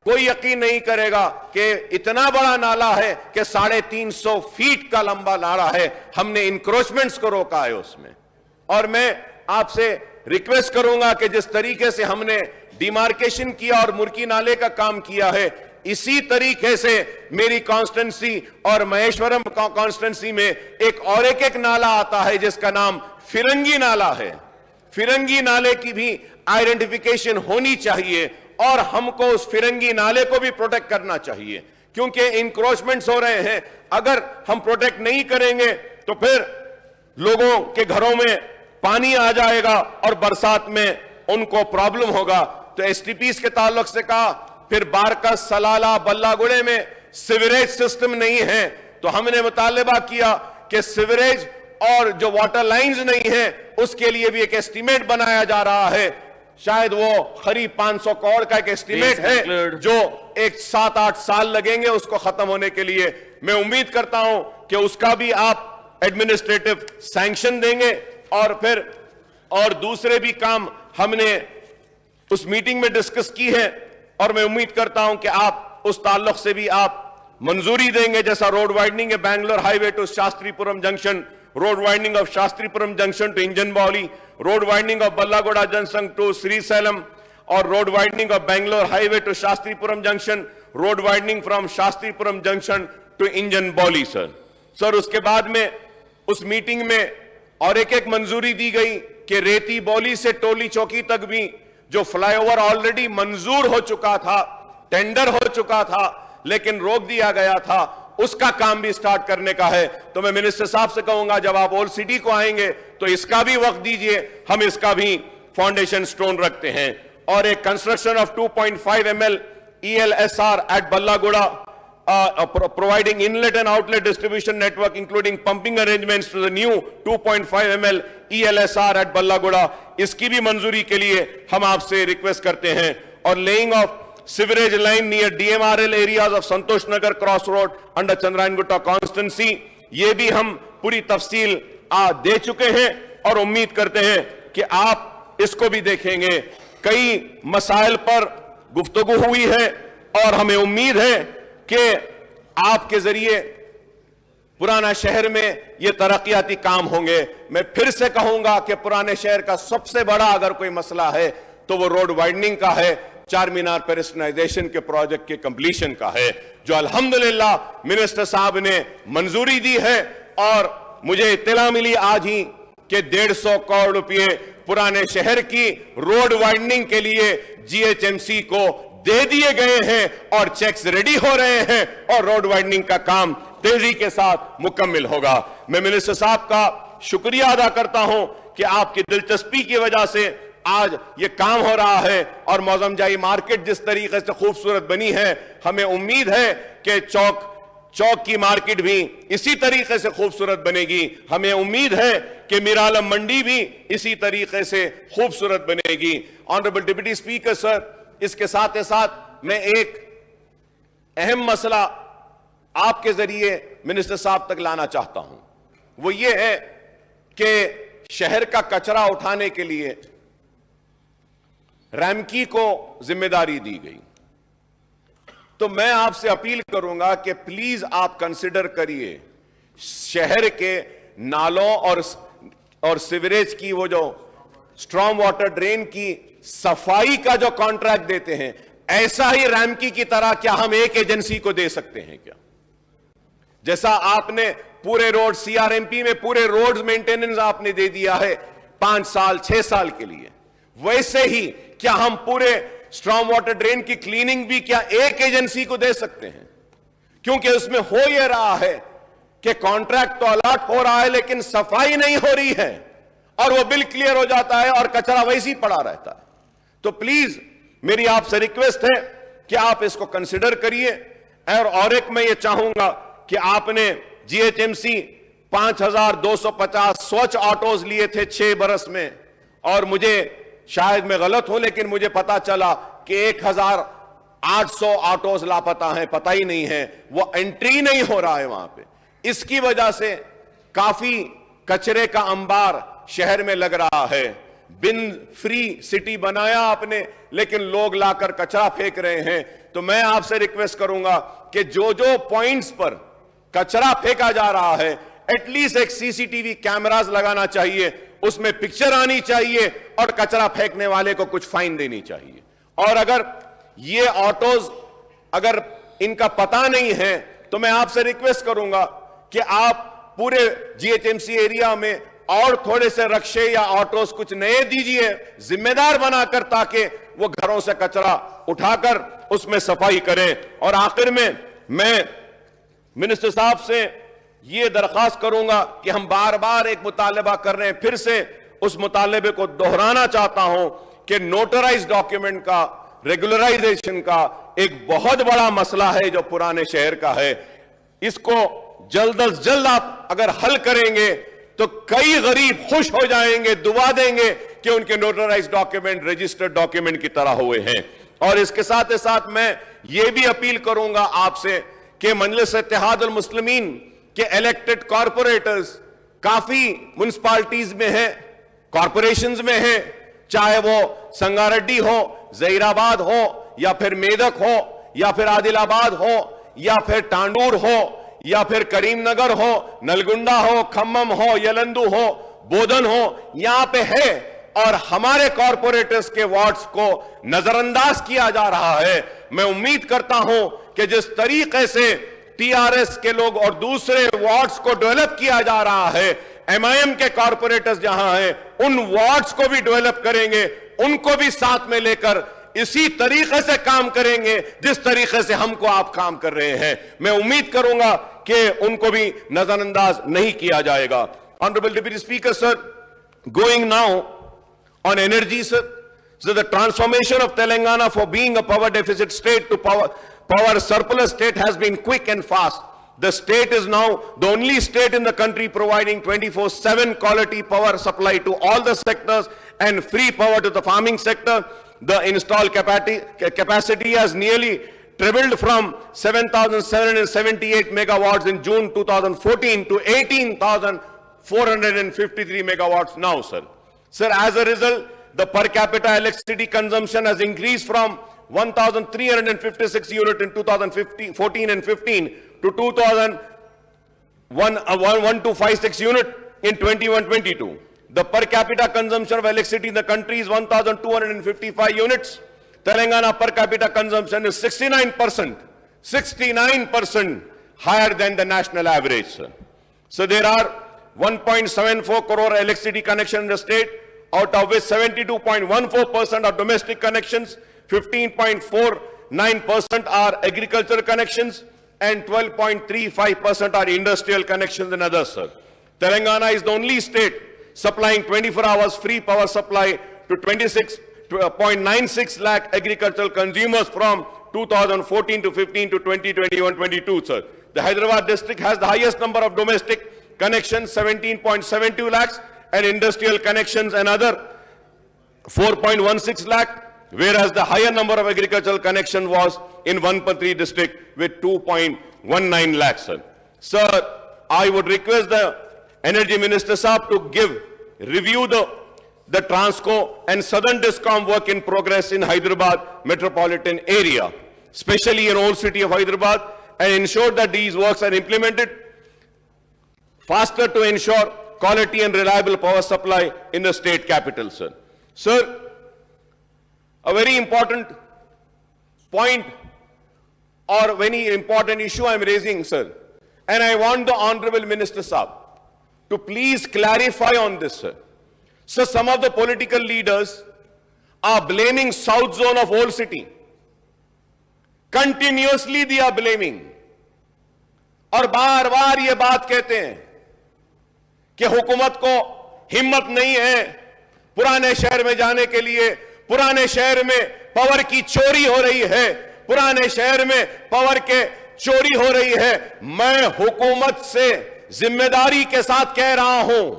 کوئی یقین نہیں کرے گا کہ اتنا بڑا نالہ ہے کہ 350 فیٹ کا لمبا نالہ ہے. ہم نے انکروچمنٹس کو روکا ہے اس میں. اور میں آپ سے ریکویسٹ کروں گا کہ جس طریقے سے ہم نے ڈیمارکیشن کیا اور مرکی نالے کا کام کیا ہے, اسی طریقے سے میری کانسٹنسی اور مہیشورم کانسٹنسی میں ایک نالہ آتا ہے جس کا نام فرنگی نالہ ہے. فرنگی نالے کی بھی آئیڈینٹیفیکیشن ہونی چاہیے, اور ہم کو اس فرنگی نالے کو بھی پروٹیکٹ کرنا چاہیے, کیونکہ انکروچمنٹس ہو رہے ہیں. اگر ہم پروٹیکٹ نہیں کریں گے تو پھر لوگوں کے گھروں میں پانی آ جائے گا اور برسات میں ان کو پرابلم ہوگا. تو ایس ٹی پیز کے تعلق سے کہا, پھر بارکس, سلالہ, بلہ گڑے میں سیوریج سسٹم نہیں ہے, تو ہم نے مطالبہ کیا کہ سیوریج اور جو واٹر لائنز نہیں ہیں اس کے لیے بھی ایک ایسٹیمیٹ بنایا جا رہا ہے. شاید وہ قریب 500 کروڑ کا ایک ایسٹیمیٹ ہے جو 7-8 سال لگیں گے اس کو ختم ہونے کے لیے. میں امید کرتا ہوں کہ اس کا بھی آپ ایڈمنسٹریٹو سینکشن دیں گے. اور دوسرے بھی کام ہم نے اس میٹنگ میں ڈسکس کی ہے, اور میں امید کرتا ہوں کہ آپ اس تعلق سے بھی آپ منظوری دیں گے. جیسا روڈ وائڈننگ ہے Bangalore highway to Shastripuram junction, road widening of Shastripuram junction to Engine Bowli, road widening of Balaguda junction to Srisailam, اور road widening of Bangalore highway to Shastripuram junction, road widening from Shastripuram junction to Engine Bowli. Sir اس کے بعد میں اس meeting میں اور ایک منظوری دی گئی کہ ریتی بولی سے ٹولی چوکی تک بھی جو فلائی اوور آلریڈی منظور ہو چکا تھا, ٹینڈر ہو چکا تھا, لیکن روک دیا گیا تھا, اس کا کام بھی سٹارٹ کرنے کا ہے. تو میں منسٹر صاحب سے کہوں گا جب آپ اولڈ سٹی کو آئیں گے تو اس کا بھی وقت دیجئے, ہم اس کا بھی فاؤنڈیشن سٹون رکھتے ہیں. اور ایک construction of 2.5 ml ELSR at Ballagura, providing inlet and outlet distribution network including pumping arrangements to the new 2.5 ml ELSR at Ballagura. اس کی بھی منظوری کے لیے ہم آپ سے ریکویسٹ کرتے ہیں. اور laying of sewerage line near DMRL areas of Santosh Nagar Cross Road under Chandrayaan Gutta constituency, یہ بھی ہم پوری تفصیل دے چکے ہیں اور امید کرتے ہیں کہ آپ اس کو بھی دیکھیں گے. کئی مسائل پر گفتگو ہوئی ہے اور ہمیں امید ہے کہ آپ کے ذریعے پرانا شہر میں یہ ترقیاتی کام ہوں گے. میں پھر سے کہوں گا کہ پرانے شہر کا سب سے بڑا اگر کوئی مسئلہ ہے تو وہ روڈ وائڈننگ کا ہے, چار مینار پیڈسٹرائزیشن کے پروجیکٹ کے کمپلیشن کا ہے, جو الحمدللہ منسٹر صاحب نے منظوری دی ہے. اور مجھے اطلاع ملی آج ہی کہ 150 کروڑ روپے پرانے شہر کی روڈ وائڈننگ کے لیے GHMC کو دے دیے گئے ہیں اور چیکس ریڈی ہو رہے ہیں اور روڈ وائڈننگ کا کام تیزی کے ساتھ مکمل ہوگا. میں منسٹر صاحب کا شکریہ ادا کرتا ہوں کہ آپ کی دلچسپی کی وجہ سے آج یہ کام ہو رہا ہے. اور موزم جائی مارکیٹ جس طریقے سے خوبصورت بنی ہے, ہمیں امید ہے کہ چوک کی مارکیٹ بھی اسی طریقے سے خوبصورت بنے گی. ہمیں امید ہے کہ میرالم منڈی بھی اسی طریقے سے خوبصورت بنے گی. آنریبل ڈپٹی اسپیکر سر, اس کے ساتھ میں ایک اہم مسئلہ آپ کے ذریعے منسٹر صاحب تک لانا چاہتا ہوں. وہ یہ ہے کہ شہر کا کچرا اٹھانے کے لیے रैमकी को जिम्मेदारी दी गई। तो मैं आपसे अपील करूंगा कि प्लीज आप कंसिडर करिए शहर के नालों और सीवरेज की वो जो स्ट्रॉम वाटर ड्रेन की सफाई का जो कॉन्ट्रैक्ट देते हैं, ऐसा ही रैमकी की तरह क्या हम एक एजेंसी को दे सकते हैं क्या? जैसा आपने पूरे रोड सीआरएमपी में पूरे रोड मेंटेनेंस आपने दे दिया है 5 साल 6 साल के लिए, वैसे ही क्या हम पूरे स्ट्रॉम वाटर ड्रेन की क्लीनिंग भी क्या एक एजेंसी को दे सकते हैं? क्योंकि उसमें हो यह रहा है कि कॉन्ट्रैक्ट तो अलॉट हो रहा है लेकिन सफाई नहीं हो रही है और वो बिल क्लियर हो जाता है और कचरा वैसे ही पड़ा रहता है। तो प्लीज मेरी आपसे रिक्वेस्ट है कि आप इसको कंसिडर करिए। और एक मैं ये चाहूंगा कि आपने जीएचएमसी 5250 स्वच्छ ऑटोज लिए थे 6 बरस में, और मुझे शायद मैं गलत हूं लेकिन मुझे पता चला कि 1800 ऑटोज लापता हैं, पता ही नहीं है, वो एंट्री नहीं हो रहा है वहां पे। इसकी वजह से काफी कचरे का अंबार शहर में लग रहा है। बिन फ्री सिटी बनाया आपने लेकिन लोग लाकर कचरा फेंक रहे हैं। तो मैं आपसे रिक्वेस्ट करूंगा कि जो जो पॉइंट्स पर कचरा फेंका जा रहा है एटलीस्ट एक सीसीटीवी कैमरास लगाना चाहिए, उसमें पिक्चर आनी चाहिए और कचरा फेंकने वाले को कुछ फाइन देनी चाहिए। और अगर ये ऑटोज अगर इनका पता नहीं है तो मैं आपसे रिक्वेस्ट करूंगा कि आप पूरे जीएचएमसी एरिया में और थोड़े से रक्शे या ऑटोस कुछ नए दीजिए जिम्मेदार बनाकर, ताकि वो घरों से कचरा उठाकर उसमें सफाई करें। और आखिर में मैं मिनिस्टर साहब से ये दरखास्त करूंगा कि हम बार बार एक मुतालबा कर रहे हैं, फिर से उस मुतालबे को दोहराना चाहता हूं कि नोटराइज डॉक्यूमेंट का रेगुलराइजेशन का एक बहुत बड़ा मसला है जो पुराने शहर का है। इसको जल्द अज जल्द आप अगर हल करेंगे तो कई गरीब खुश हो जाएंगे, दुआ देंगे कि उनके नोटराइज डॉक्यूमेंट रजिस्टर्ड डॉक्यूमेंट की तरह हुए हैं। और इसके साथ ही साथ मैं ये भी अपील करूंगा आपसे कि मजलिस इत्तेहादुल मुस्लिमीन के इलेक्टेड कॉरपोरेटर्स काफी म्युनिसिपैलिटीज में हैं, कॉरपोरेशंस में हैं, चाहे वो संगारेड्डी हो, जहीराबाद हो, या फिर मेदक हो, या फिर आदिलाबाद हो, या फिर टांडूर हो, या फिर करीमनगर हो, नलगुंडा हो, खम्मम हो, यलंदू हो, बोधन हो, यहां पे है। और हमारे कॉरपोरेटर्स के वार्ड्स को नजरअंदाज किया जा रहा है। मैं उम्मीद करता हूं कि जिस तरीके से टीआरएस के लोग और दूसरे वार्ड्स को डेवलप किया जा रहा है, एमआईएम के कॉरपोरेटर्स जहां हैं उन वार्ड्स को भी डेवलप करेंगे, उनको भी साथ में लेकर इसी तरीके से काम करेंगे जिस तरीके से हमको आप काम कर रहे हैं। मैं उम्मीद करूंगा कि उनको भी नजरअंदाज नहीं किया जाएगा। Honourable deputy speaker sir, going now on energy, sir. So the transformation of Telangana for being a power deficit state to power surplus state has been quick and fast. The state is now the only state in the country providing 24/7 quality power supply to all the sectors and free power to the farming sector. The installed capacity has nearly tripled from 7,778 megawatts in June 2014 to 18,453 megawatts now, sir. Sir, as a result, the per capita electricity consumption has increased from 1,356 units in 2014 and 15 to 2,1256 units in 21-22. The per capita consumption of electricity in the country is 1,255 units. Telangana per capita consumption is 69% higher than the national average, sir. So there are 1.74 crore electricity connections in the state, out of which 72.14% are domestic connections, 15.49% are agricultural connections, and 12.35% are industrial connections and others, sir. Telangana is the only state supplying 24 hours free power supply to 26.96 lakh agricultural consumers from 2014 to 15 to 2021-22, sir. The Hyderabad district has the highest number of domestic connections, 17.72 lakhs, and industrial connections another 4.16 lakh, whereas the higher number of agricultural connections was in Vanpatri district with 2.19 lakhs, sir. Sir, I would request the Energy Minister Saab to review the the Transco and Southern Discom work in progress in Hyderabad metropolitan area, especially in old city of Hyderabad, and ensure that these works are implemented faster to ensure quality and reliable power supply in the state capital, sir. Sir, a very important point or very important issue I am raising, sir, and I want the Honorable Minister Saab to please clarify on this, sir. So some of the political leaders are blaming South Zone of Old City. Continuously they are blaming. और बार बार ये बात कहते हैं कि हुकूमत को हिम्मत नहीं है पुराने शहर में जाने के लिए, पुराने शहर में पावर की चोरी हो रही है, पुराने शहर में पावर के चोरी हो रही है। मैं हुकूमत से जिम्मेदारी के साथ कह रहा हूं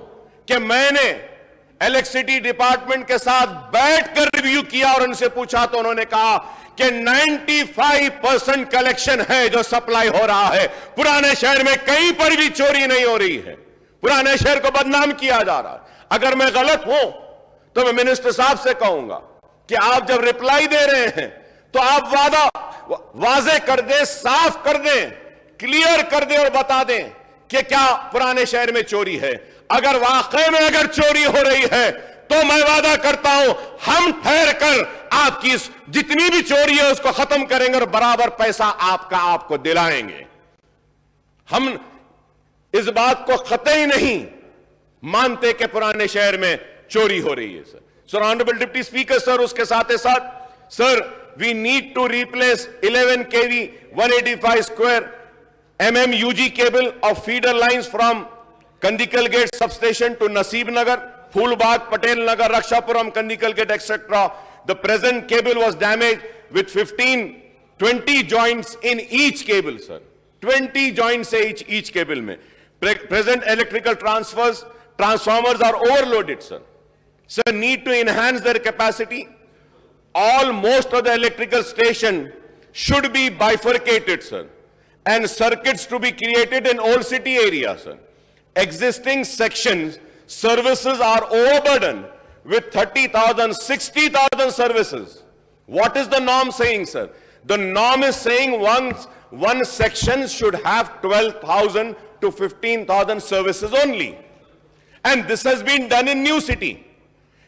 कि मैंने इलेक्ट्रिसिटी डिपार्टमेंट के साथ बैठकर रिव्यू किया और उनसे पूछा तो उन्होंने कहा कि 95% कलेक्शन है जो सप्लाई हो रहा है, पुराने शहर में कहीं पर भी चोरी नहीं हो रही है, पुराने शहर को बदनाम किया जा रहा है। अगर मैं गलत हूं तो मैं मिनिस्टर साहब से कहूंगा कि आप जब रिप्लाई दे रहे हैं तो आप वाजे कर दें, साफ कर दें, क्लियर कर दें और बता दें कि क्या पुराने शहर में चोरी है। अगर वाकई में अगर चोरी हो रही है तो मैं वादा करता हूं हम ठहर कर आपकी जितनी भी चोरी है उसको खत्म करेंगे और बराबर पैसा आपको दिलाएंगे। हम इस बात को कतई नहीं मानते कि पुराने शहर में चोरी हो रही है, sir. Sir honourable deputy speaker sir, उसके साथ ही साथ sir we need to replace 11 kV 185 square mm UG cable of feeder lines from Kandikal Gate substation to Naseeb Nagar, Phoolbagh, Patel Nagar, Rakshapuram, Kandikal Gate, etc. The present cable was damaged with 20 joints in each cable, sir. 20 joints each cable mein. Present electrical transformers are overloaded, sir. Sir, need to enhance their capacity. Most of the electrical station should be bifurcated, sir, and circuits to be created in old city area, sir. Existing sections services are overburdened with 30,000, 60,000 services. What is the norm saying, sir? The norm is saying one section should have 12,000 to 15,000 services only. And this has been done in new city.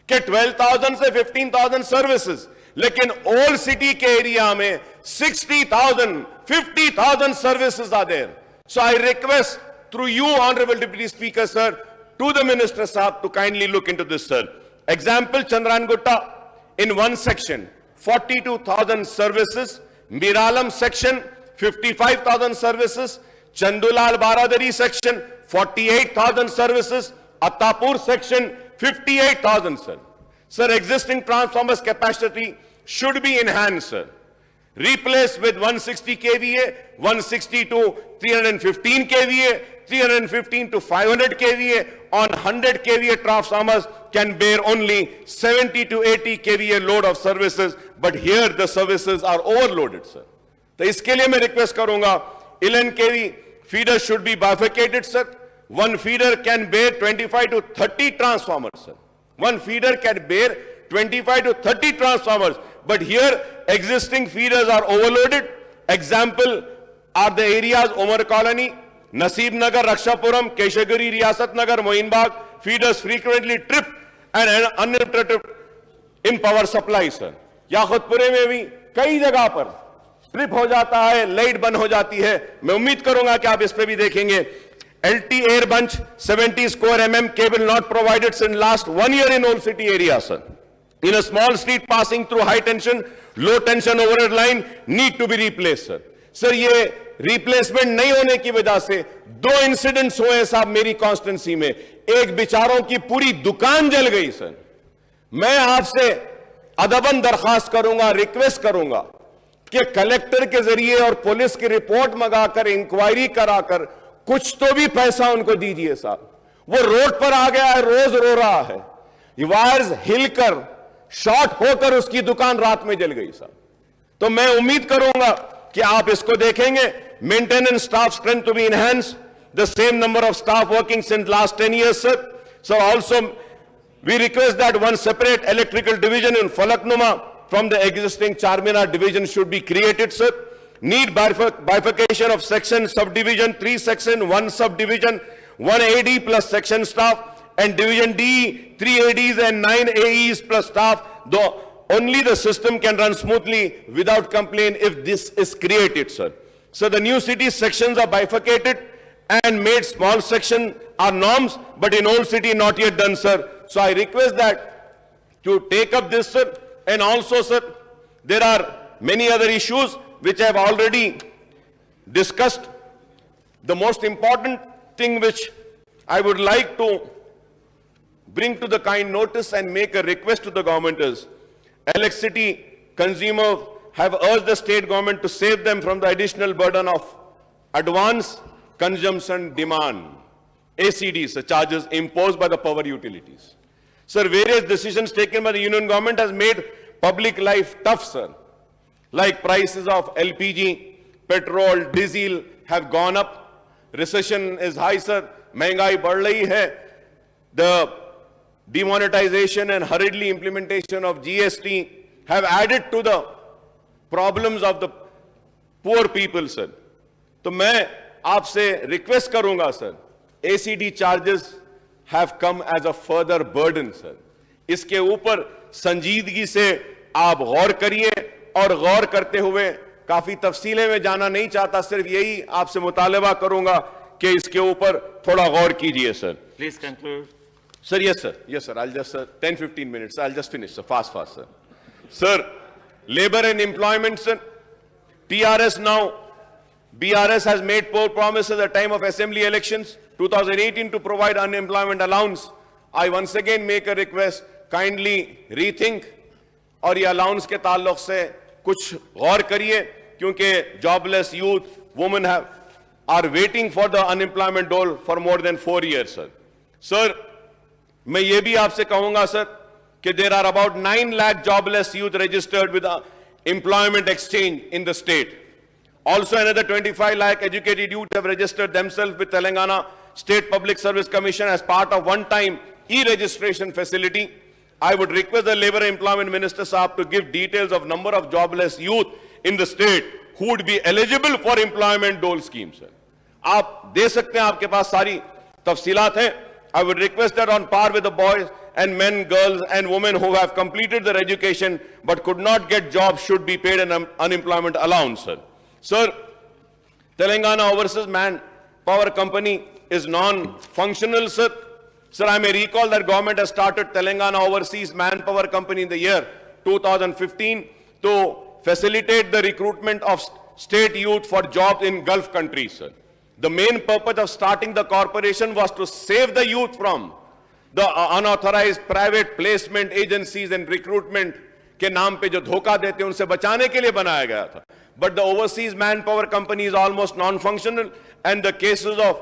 के 12,000 से 15,000 services, लेकिन old city के area में 60,000, 50,000 services are there. So I request through you, Honorable Deputy Speaker, sir, to the Minister Saab to kindly look into this, sir. Example, Chandranagutta, in one section, 42,000 services. Miralam section, 55,000 services. Chandulal Baradari section, 48,000 services. Attapur section, 58,000, sir. Sir, existing transformers capacity should be enhanced, sir. Replaced with 160 kVA, 160 to 315 kVA, 315 to 500 kVA. On 100 kVA transformers can bear only 70 to 80 kVA load of services, but here the services are overloaded, sir. तो इसके लिए मैं request करूंगा, 11 kV feeder should be bifurcated, sir. One feeder can bear 25 to 30 transformers, sir. One feeder can bear 25 to 30 transformers, but here existing feeders are overloaded. Example are the areas Omar Colony, Naseeb Nagar, Rakshapuram, Keshagiri, Riyasat Nagar, Moin Bagh. Feeders frequently trip and uninterrupted in power supply, sir. याखुतपुरे में भी कई जगह पर trip हो जाता है, light बंद हो जाती है. मैं उम्मीद करूंगा कि आप इस पे भी देखेंगे. LT air bunch 70 square mm cable not provided since last 1 year in old city area, sir. In a small street passing through high tension, low tension overhead line need to be replaced, sir. Sir, ये replacement नहीं होने की वजह से 2 incidents हुए साहब मेरी constituency में. एक बेचारों की पूरी दुकान जल गई, सर. मैं आपसे अदबन दरखास्त करूंगा, रिक्वेस्ट करूंगा कि कलेक्टर के जरिए और पुलिस की रिपोर्ट मंगाकर इंक्वायरी कराकर कुछ तो भी पैसा उनको दीजिए साहब. वो रोड पर आ गया है, रोज रो रहा है. वायर्स हिलकर शॉर्ट होकर उसकी दुकान रात में जल गई साहब. तो मैं उम्मीद करूंगा कि आप इसको देखेंगे. Maintenance staff strength to be enhance, the same number of staff working since last 10 years, sir. So also We request that one separate electrical division in Falaknuma from the existing Charminar division should be created, sir. Need bifurcation of section, subdivision, 3 section, 1 subdivision, 1 AD plus section staff, and division D, 3 ADs and 9 AEs plus staff. Though only the system can run smoothly without complaint if this is created, sir. So the new city sections are bifurcated and made small section are norms, but in old city not yet done, sir. So I request that to take up this, sir. And also, sir, there are many other issues which I have already discussed. The most important thing which I would like to bring to the kind notice and make a request to the government is, electricity consumers have urged the state government to save them from the additional burden of advance consumption demand, ACDs, the charges imposed by the power utilities. Sir, various decisions taken by the union government has made public life tough, sir. Like prices of LPG, petrol, diesel have gone up. Recession is high, sir. Mehengai बढ़ रही है. The demonetization and hurriedly implementation of GST have added to the problems of the poor people, sir. तो मैं आपसे request करूंगा, sir. ACD charges have come as a further burden, sir. इसके ऊपर संजीदगी से आप गौर करिए और गौर करते हुए काफी तफसीलें में जाना नहीं चाहता, सिर्फ यही आपसे मुतालबा करूंगा कि इसके ऊपर थोड़ा गौर कीजिए, sir. Please conclude. Sir, yes, sir. Yes, sir. I'll just, 10-15 minutes. I'll just finish, sir. Fast, sir. Sir, labor and employment, sir. TRS now, BRS has made poor promises at the time of assembly elections, 2018, to provide unemployment allowance. I once again make a request, kindly rethink और ये allowance के ताल्लुक से कुछ गौर करिए, क्योंकि jobless youth, women are waiting for the unemployment dole for more than 4 years, sir. Sir, मैं ये भी आपसे कहूंगा, sir, कि there are about 9 lakh jobless youth registered with the employment exchange in the state. Also, another 25 lakh educated youth have registered themselves with Telangana State Public Service Commission as part of one-time e-registration facility. I would request the Labour and Employment Minister Saab to give details of number of jobless youth in the state who would be eligible for employment dole scheme, sir. आप दे सकते हैं, आपके पास सारी तफसीलात हैं. I would request that on par with the boys and men, girls and women who have completed their education but could not get jobs should be paid an unemployment allowance, sir. Sir, Telangana Overseas Manpower Company is non-functional, sir. Sir, I may recall that government has started Telangana Overseas Manpower Company in the year 2015 to facilitate the recruitment of state youth for jobs in Gulf countries, sir. The main purpose of starting the corporation was to save the youth from the unauthorized private placement agencies and recruitment के नाम पे जो धोखा देते हैं उनसे बचाने के लिए बनाया गया था. But the overseas manpower company is almost non-functional, and the cases of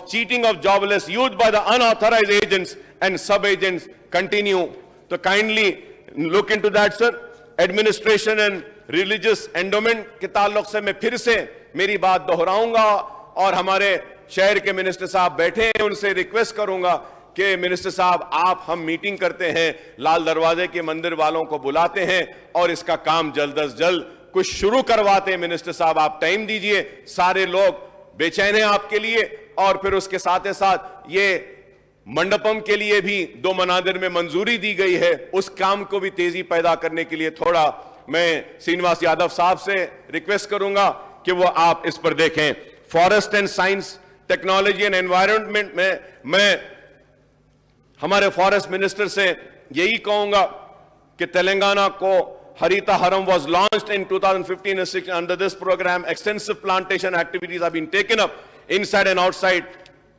cheating of jobless youth by the unauthorized agents and sub-agents continue. So kindly look into that, sir. Administration and religious endowment के ताल्लुक से मैं फिर से मेरी बात दोहराऊंगा और हमारे शहर के मिनिस्टर साहब बैठे हैं, उनसे रिक्वेस्ट करूंगा कि मिनिस्टर साहब आप हम मीटिंग करते हैं, लाल दरवाजे के मंदिर वालों को बुलाते हैं और इसका काम जल्द अज जल्द कुछ शुरू करवाते हैं. मिनिस्टर साहब आप टाइम दीजिए, सारे लोग बेचैन हैं आपके लिए. और फिर उसके साथ ही साथ ये मंडपम के लिए भी 2 मनादिर में मंजूरी दी गई है, उस काम को भी तेजी पैदा करने के लिए थोड़ा मैं श्रीनिवास यादव साहब से रिक्वेस्ट करूंगा कि वो आप इस पर देखें. Forest and science technology and environment में मैं हमारे फॉरेस्ट मिनिस्टर से यही कहूंगा कि तेलंगाना को Harita Haram was launched in 2015 and 16. Under this program, extensive plantation activities have been taken up inside and outside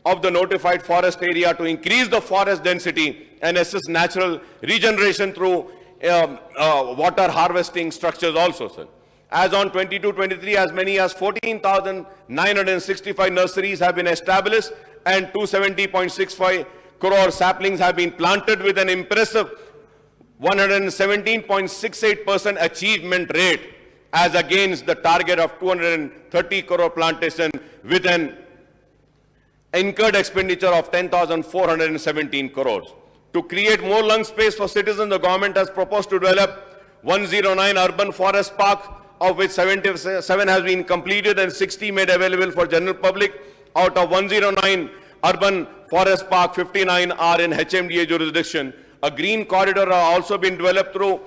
of the notified forest area to increase the forest density and assist natural regeneration through water harvesting structures also, sir. As on 22-23, as many as 14,965 nurseries have been established and 270.65 crore saplings have been planted with an impressive 117.68% achievement rate as against the target of 230 crore plantation with an incurred expenditure of 10,417 crores. To create more lung space for citizens, the government has proposed to develop 109 urban forest park, of which 77 has been completed and 60 made available for general public. Out of 109 urban forest park, 59 are in HMDA jurisdiction. A green corridor has also been developed through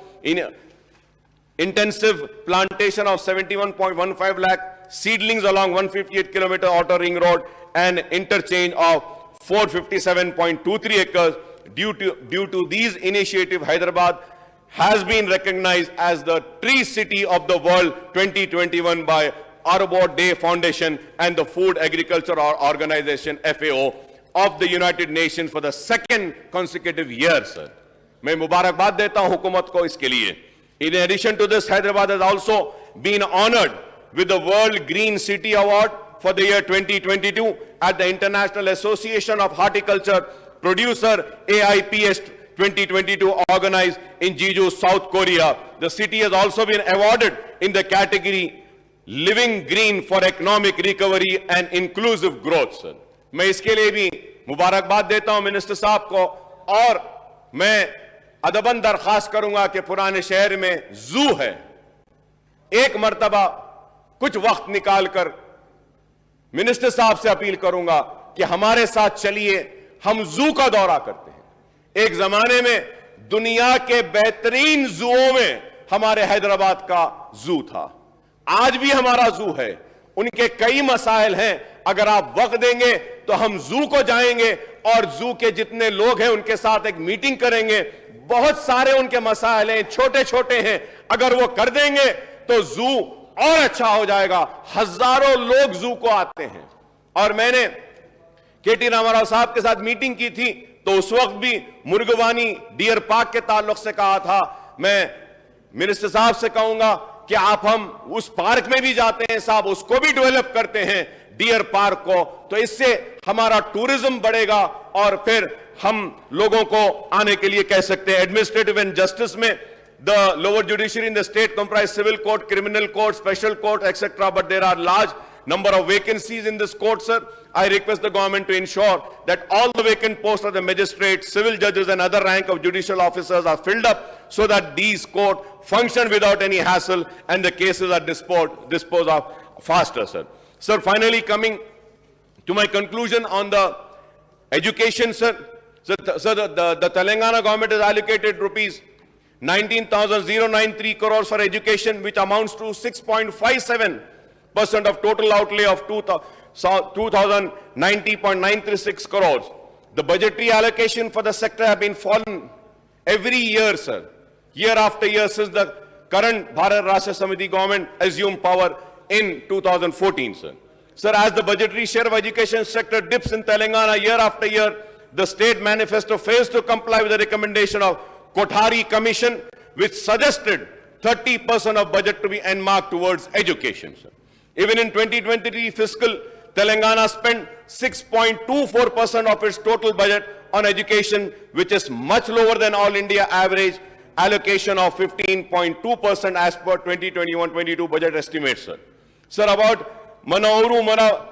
intensive plantation of 71.15 lakh seedlings along 158-kilometer outer ring road and interchange of 457.23 acres. Due to these initiatives, Hyderabad has been recognized as the Tree City of the World 2021 by Arbor Day Foundation and the Food Agriculture Organization FAO of the United Nations for the second consecutive year, sir. मैं मुबारकबाद देता हूं हुकूमत को इसके लिए. In addition to this, Hyderabad has also been honored with the World Green City Award for the year 2022 at the International Association of Horticulture Producer AIPS 2022 organized in Jeju, South Korea. The city has also been awarded in the category Living Green for Economic Recovery and Inclusive Growth, sir. मैं इसके लिए भी मुबारकबाद देता हूं minister साहब को और मैं अदबन दरखास्त करूंगा कि पुराने शहर में जू है, एक मर्तबा कुछ वक्त निकालकर मिनिस्टर साहब से अपील करूंगा कि हमारे साथ चलिए, हम जू का दौरा करते हैं. एक जमाने में दुनिया के बेहतरीन जूओं में हमारे हैदराबाद का जू था, आज भी हमारा जू है. उनके कई मसाइल हैं, अगर आप वक्त देंगे तो हम जू को जाएंगे और जू के जितने लोग हैं उनके साथ एक मीटिंग करेंगे. बहुत सारे उनके मसाइल हैं, छोटे छोटे हैं, अगर वो कर देंगे तो जू और अच्छा हो जाएगा. हजारों लोग जू को आते हैं और मैंने केटी रामाराव साहब के साथ मीटिंग की थी तो उस वक्त भी मुर्गवानी डियर पार्क के ताल्लुक से कहा था. मैं मिनिस्टर साहब से कहूंगा कि आप हम उस पार्क में भी जाते हैं साहब, उसको भी डेवलप करते हैं डियर पार्क को, तो इससे हमारा टूरिज्म बढ़ेगा और फिर हम लोगों को आने के लिए कह सकते हैं. एडमिनिस्ट्रेटिव एंड जस्टिस में the lower judiciary in the state comprise civil court, criminal court, special court, etc. But there are large number of vacancies in this court, sir. I request the government to ensure that all the vacant posts of the magistrates, civil judges and other rank of judicial officers are filled up so that these courts function without any hassle and the cases are disposed of faster, sir. Sir, finally coming to my conclusion on the education, sir. So, the Telangana government has allocated rupees 19,093 crores for education, which amounts to 6.57% of total outlay of 2,090.936 crores. The budgetary allocation for the sector have been falling every year, sir, year after year since the current Bharat Rashtra Samiti government assumed power in 2014, sir. Sir, as the budgetary share of education sector dips in Telangana year after year, the state manifesto fails to comply with the recommendation of Kothari Commission, which suggested 30% of budget to be earmarked towards education, sir. Even in 2023 fiscal, Telangana spent 6.24% of its total budget on education, which is much lower than all India average allocation of 15.2% as per 2021-22 budget estimates, sir. Sir, about Mana Uru, Mana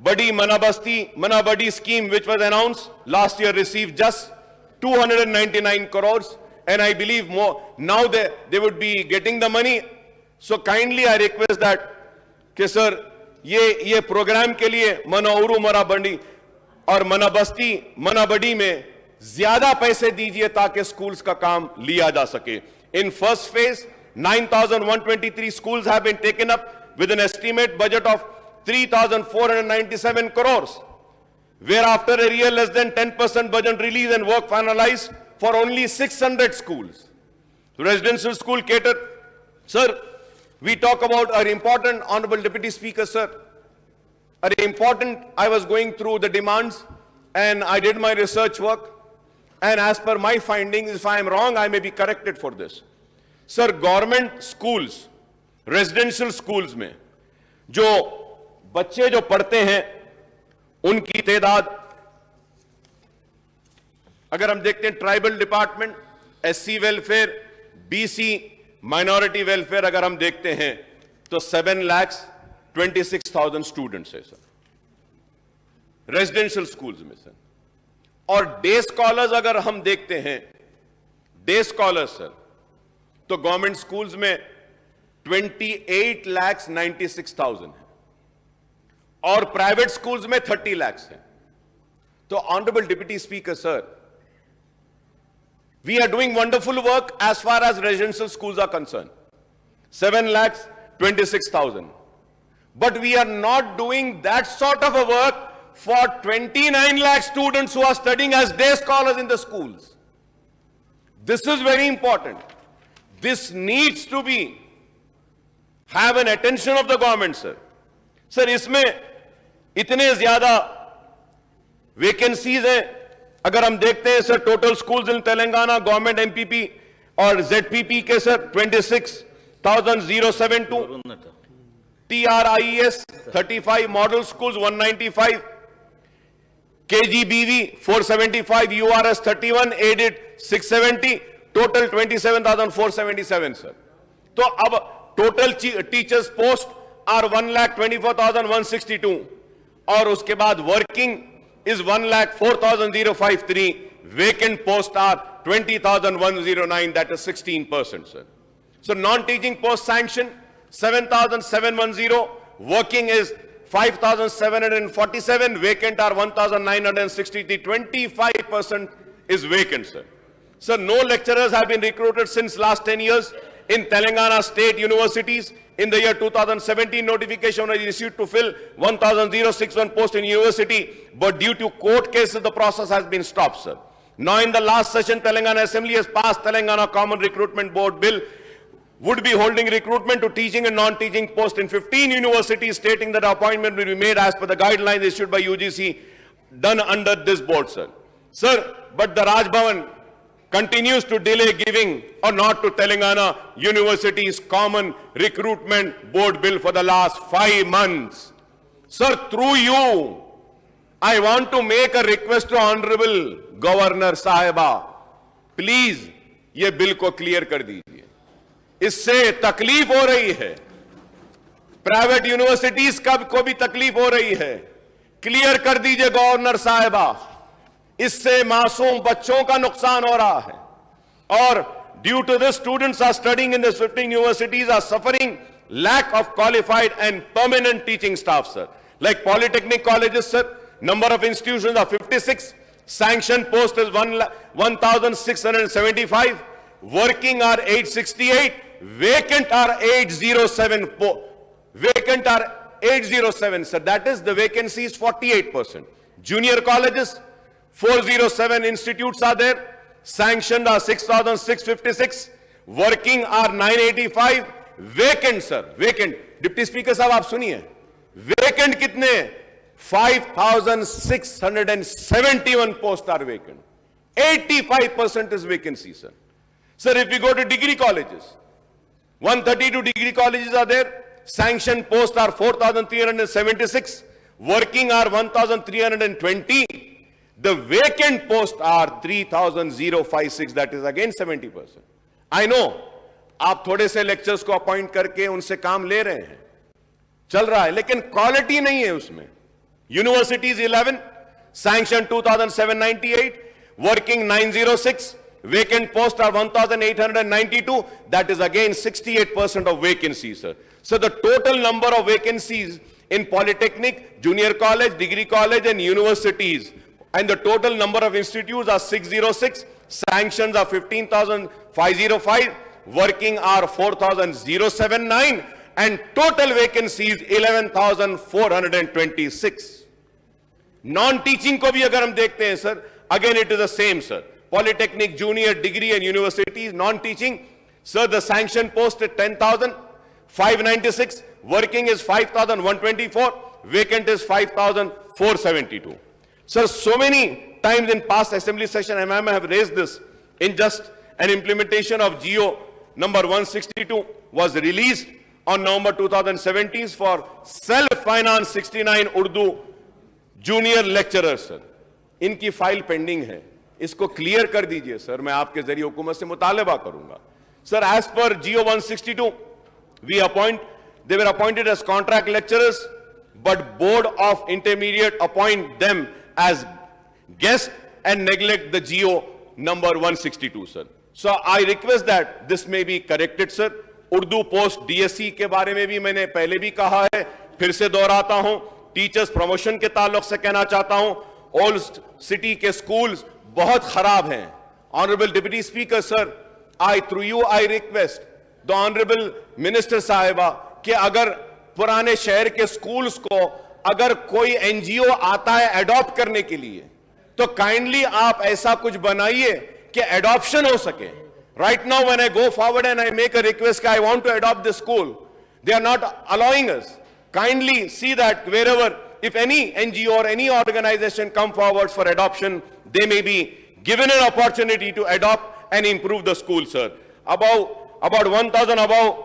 Badi, Mana Basti, Mana Badi scheme, which was announced last year, received just 299 crores, and I believe more now they would be getting the money. So kindly I request that कि sir ये programme के लिए मना उरू मना बंडी और मना बस्ती मना बड़ी में ज्यादा पैसे दीजिए ताकि स्कूल्स का काम लिया जा सके. In first phase, 9,123 schools have been taken up with an estimate budget of 3,497 crores. Whereafter a real less than 10% budget release and work finalized for only 600 schools. Residential school catered. Sir, we talk about our important, Honorable Deputy Speaker, sir. I was going through the demands and I did my research work. And as per my findings, if I am wrong, I may be corrected for this. Sir, government schools, residential schools में जो बच्चे जो पढ़ते हैं उनकी तादाद अगर हम देखते हैं tribal department, SC welfare, BC minority welfare अगर हम देखते हैं तो 7,26,000 स्टूडेंट्स है सर रेजिडेंशियल स्कूल्स में. सर और डे स्कॉलर्स अगर हम देखते हैं, डे स्कॉलर्स सर, तो गवर्नमेंट स्कूल्स में 28,96,000 है और प्राइवेट स्कूल्स में 30 लाख है। तो honourable deputy speaker sir, we are doing wonderful work as far as residential schools are concerned, 7,26,000. But we are not doing that sort of a work for 29 lakh students who are studying as day scholars in the schools. This is very important. This needs to be, have an attention of the government, sir. Sir, इसमें इतने ज्यादा vacancies हैं, अगर हम देखते हैं sir total schools in Telangana government MPP और ZPP के sir 26,072, TRIES 35, model schools 195, KGBV 475, URS 31, aided 670, total 27,477 sir. तो अब टोटल टीचर्स पोस्ट आर 1,24,162 और उसके बाद working is 1,04,053. Vacant posts are 20,109. That is 16%, sir. So non-teaching post sanction 7,710. Working is 5,747. Vacant are 1,963. 25% is vacant, sir. Sir, no lecturers have been recruited since last 10 years in Telangana state universities. In the year 2017, notification was issued to fill 1,061 posts in university, but due to court cases, the process has been stopped, sir. Now, in the last session, Telangana Assembly has passed Telangana Common Recruitment Board Bill, would be holding recruitment to teaching and non-teaching posts in 15 universities, stating that appointment will be made as per the guidelines issued by UGC, done under this board, sir. Sir, but the Raj Bhavan continues to delay giving or not to Telangana University's Common Recruitment Board Bill for the last 5 months. Sir, through you, I want to make a request to Honorable Governor Sahiba. Please, ये bill को clear कर दीजिए। इससे तकलीफ हो रही है, private universities को भी तकलीफ हो रही है। क्लियर कर दीजिए गवर्नर साहिबा, इससे मासूम बच्चों का नुकसान हो रहा है और due to this students are studying in this 15 universities are suffering lack of qualified and permanent teaching staff, sir. Like polytechnic colleges, sir, number of institutions are 56, sanctioned post is 1,675, working are 868, vacant are 807, vacant are 807, sir. That is, the vacancy is 48%. Junior colleges, 407 institutes are there, sanctioned are 6,656, working are 985, vacant, sir, vacant. Deputy Speaker साहब आप सुनिए, vacant कितने? 5,671 posts are vacant. 85% is vacancy, sir. Sir, if we go to degree colleges, 132 degree colleges are there, sanctioned posts are 4,376, working are 1,320, the vacant posts are 3,056, that is again 70%. I know, आप थोड़े से lectures को appoint करके उनसे काम ले रहे हैं, चल रहा है, लेकिन क्वालिटी नहीं है उसमें. Universities 11, sanction 2,798, working 906, vacant posts are 1,892, that is again 68% of vacancies, sir. So the total number of vacancies in polytechnic, junior college, degree college and universities, and the total number of institutes are 606, sanctions are 15,505, working are 4,079, and total vacancies 11,426. Non-teaching को भी अगर हम देखते हैं sir, again it is the same, sir. Polytechnic, junior, degree and universities, non-teaching, sir, the sanction post is 10,596, working is 5,124, vacant is 5,472. Sir, so many times in past assembly session, I have raised this. In just an implementation of GO number 162 was released on November 2017 for self-finance 69 Urdu junior lecturers, sir. इनकी file pending है, इसको clear कर दीजिए sir, मैं आपके जरिए हुकूमत से मुतालबा करूंगा. Sir, as per GO 162, they were appointed as contract lecturers, but Board of Intermediate appoint them as guest and neglect the GO number 162, sir. So I request that this may be corrected, sir. Urdu post DSC के बारे में भी मैंने पहले भी कहा है, फिर से दोहराता हूं. टीचर्स प्रमोशन के ताल्लुक से कहना चाहता हूं, ओल्ड सिटी के स्कूल्स बहुत खराब हैं. Honorable Deputy Speaker, sir, through you I request the Honorable Minister साहिबा कि अगर पुराने शहर के स्कूल्स को अगर कोई NGO आता है अडॉप्ट करने के लिए, तो काइंडली आप ऐसा कुछ बनाइए कि एडॉप्शन हो सके. Right now when I go forward and I make a request, I want to adopt this school, they are not allowing us. Kindly see that wherever, if any NGO or any organization come forward for adoption, they may be given an opportunity to adopt and improve the school, sir. About 1,000 above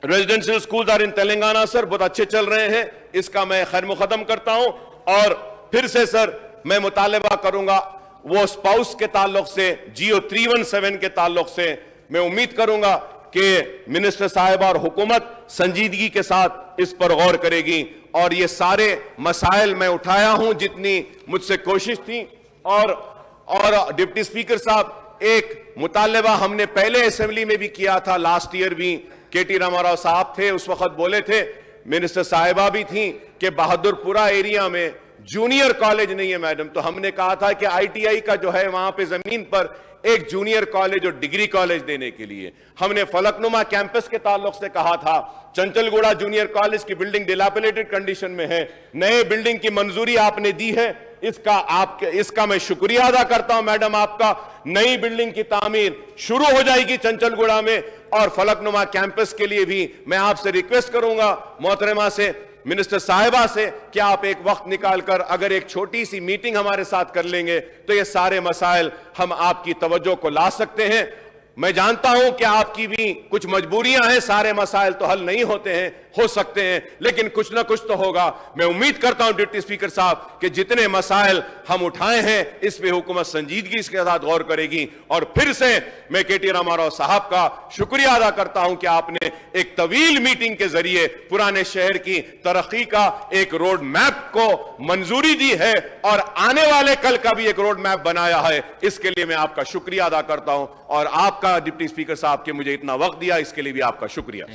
residential schools are in Telangana, sir. बहुत अच्छे चल रहे हैं. इसका मैं खैर मुकदम करता हूं. और फिर से सर मैं मुतालबा करूंगा वो स्पाउस के ताल्लुक से, GO 317 के ताल्लुक से मैं उम्मीद करूंगा कि मिनिस्टर साहिबा और हुकूमत संजीदगी के साथ इस पर गौर करेगी. और ये सारे मसाइल मैं उठाया हूं जितनी मुझसे कोशिश थी. और डिप्टी स्पीकर साहब, एक मुतालबा हमने पहले असेंबली में भी किया था, लास्ट ईयर भी KT रामाराव साहब थे, उस वक्त बोले थे, मिनिस्टर साहिबा भी थी कि बहादुरपुरा एरिया में जूनियर कॉलेज नहीं है मैडम. तो हमने कहा था कि ITI का जो है वहां पे जमीन पर एक जूनियर कॉलेज और डिग्री कॉलेज देने के लिए हमने फलकनुमा कैंपस के ताल्लुक से कहा था. चंचलगुड़ा जूनियर कॉलेज की बिल्डिंग डिलैपिलेटेड कंडीशन में है, नए बिल्डिंग की मंजूरी आपने दी है, इसका मैं शुक्रिया अदा करता हूं मैडम. आपका नई बिल्डिंग की तामीर शुरू हो जाएगी चंचलगुड़ा में. और फलकनुमा कैंपस के लिए भी मैं आपसे रिक्वेस्ट करूंगा मोहतरमा से, मिनिस्टर साहिबा से, कि आप एक वक्त निकालकर अगर एक छोटी सी मीटिंग हमारे साथ कर लेंगे तो ये सारे मसाइल हम आपकी तवज्जो को ला सकते हैं. मैं जानता हूं कि आपकी भी कुछ मजबूरियां हैं, सारे मसाइल तो हल नहीं होते हैं, हो सकते हैं, लेकिन कुछ ना कुछ तो होगा. मैं उम्मीद करता हूं डिप्टी स्पीकर साहब कि जितने मसाइल हम उठाए हैं इस पे हुकूमत संजीदगी के साथ गौर करेगी. और फिर से मैं KT रामाराव साहब का शुक्रिया अदा करता हूं कि आपने एक तवील मीटिंग के जरिए पुराने शहर की तरक्की का एक रोड मैप को मंजूरी दी है और आने वाले कल का भी एक रोड मैप बनाया है. इसके लिए मैं आपका शुक्रिया अदा करता हूं और आपका डिप्टी स्पीकर साहब के मुझे इतना वक्त दिया इसके लिए भी आपका शुक्रिया.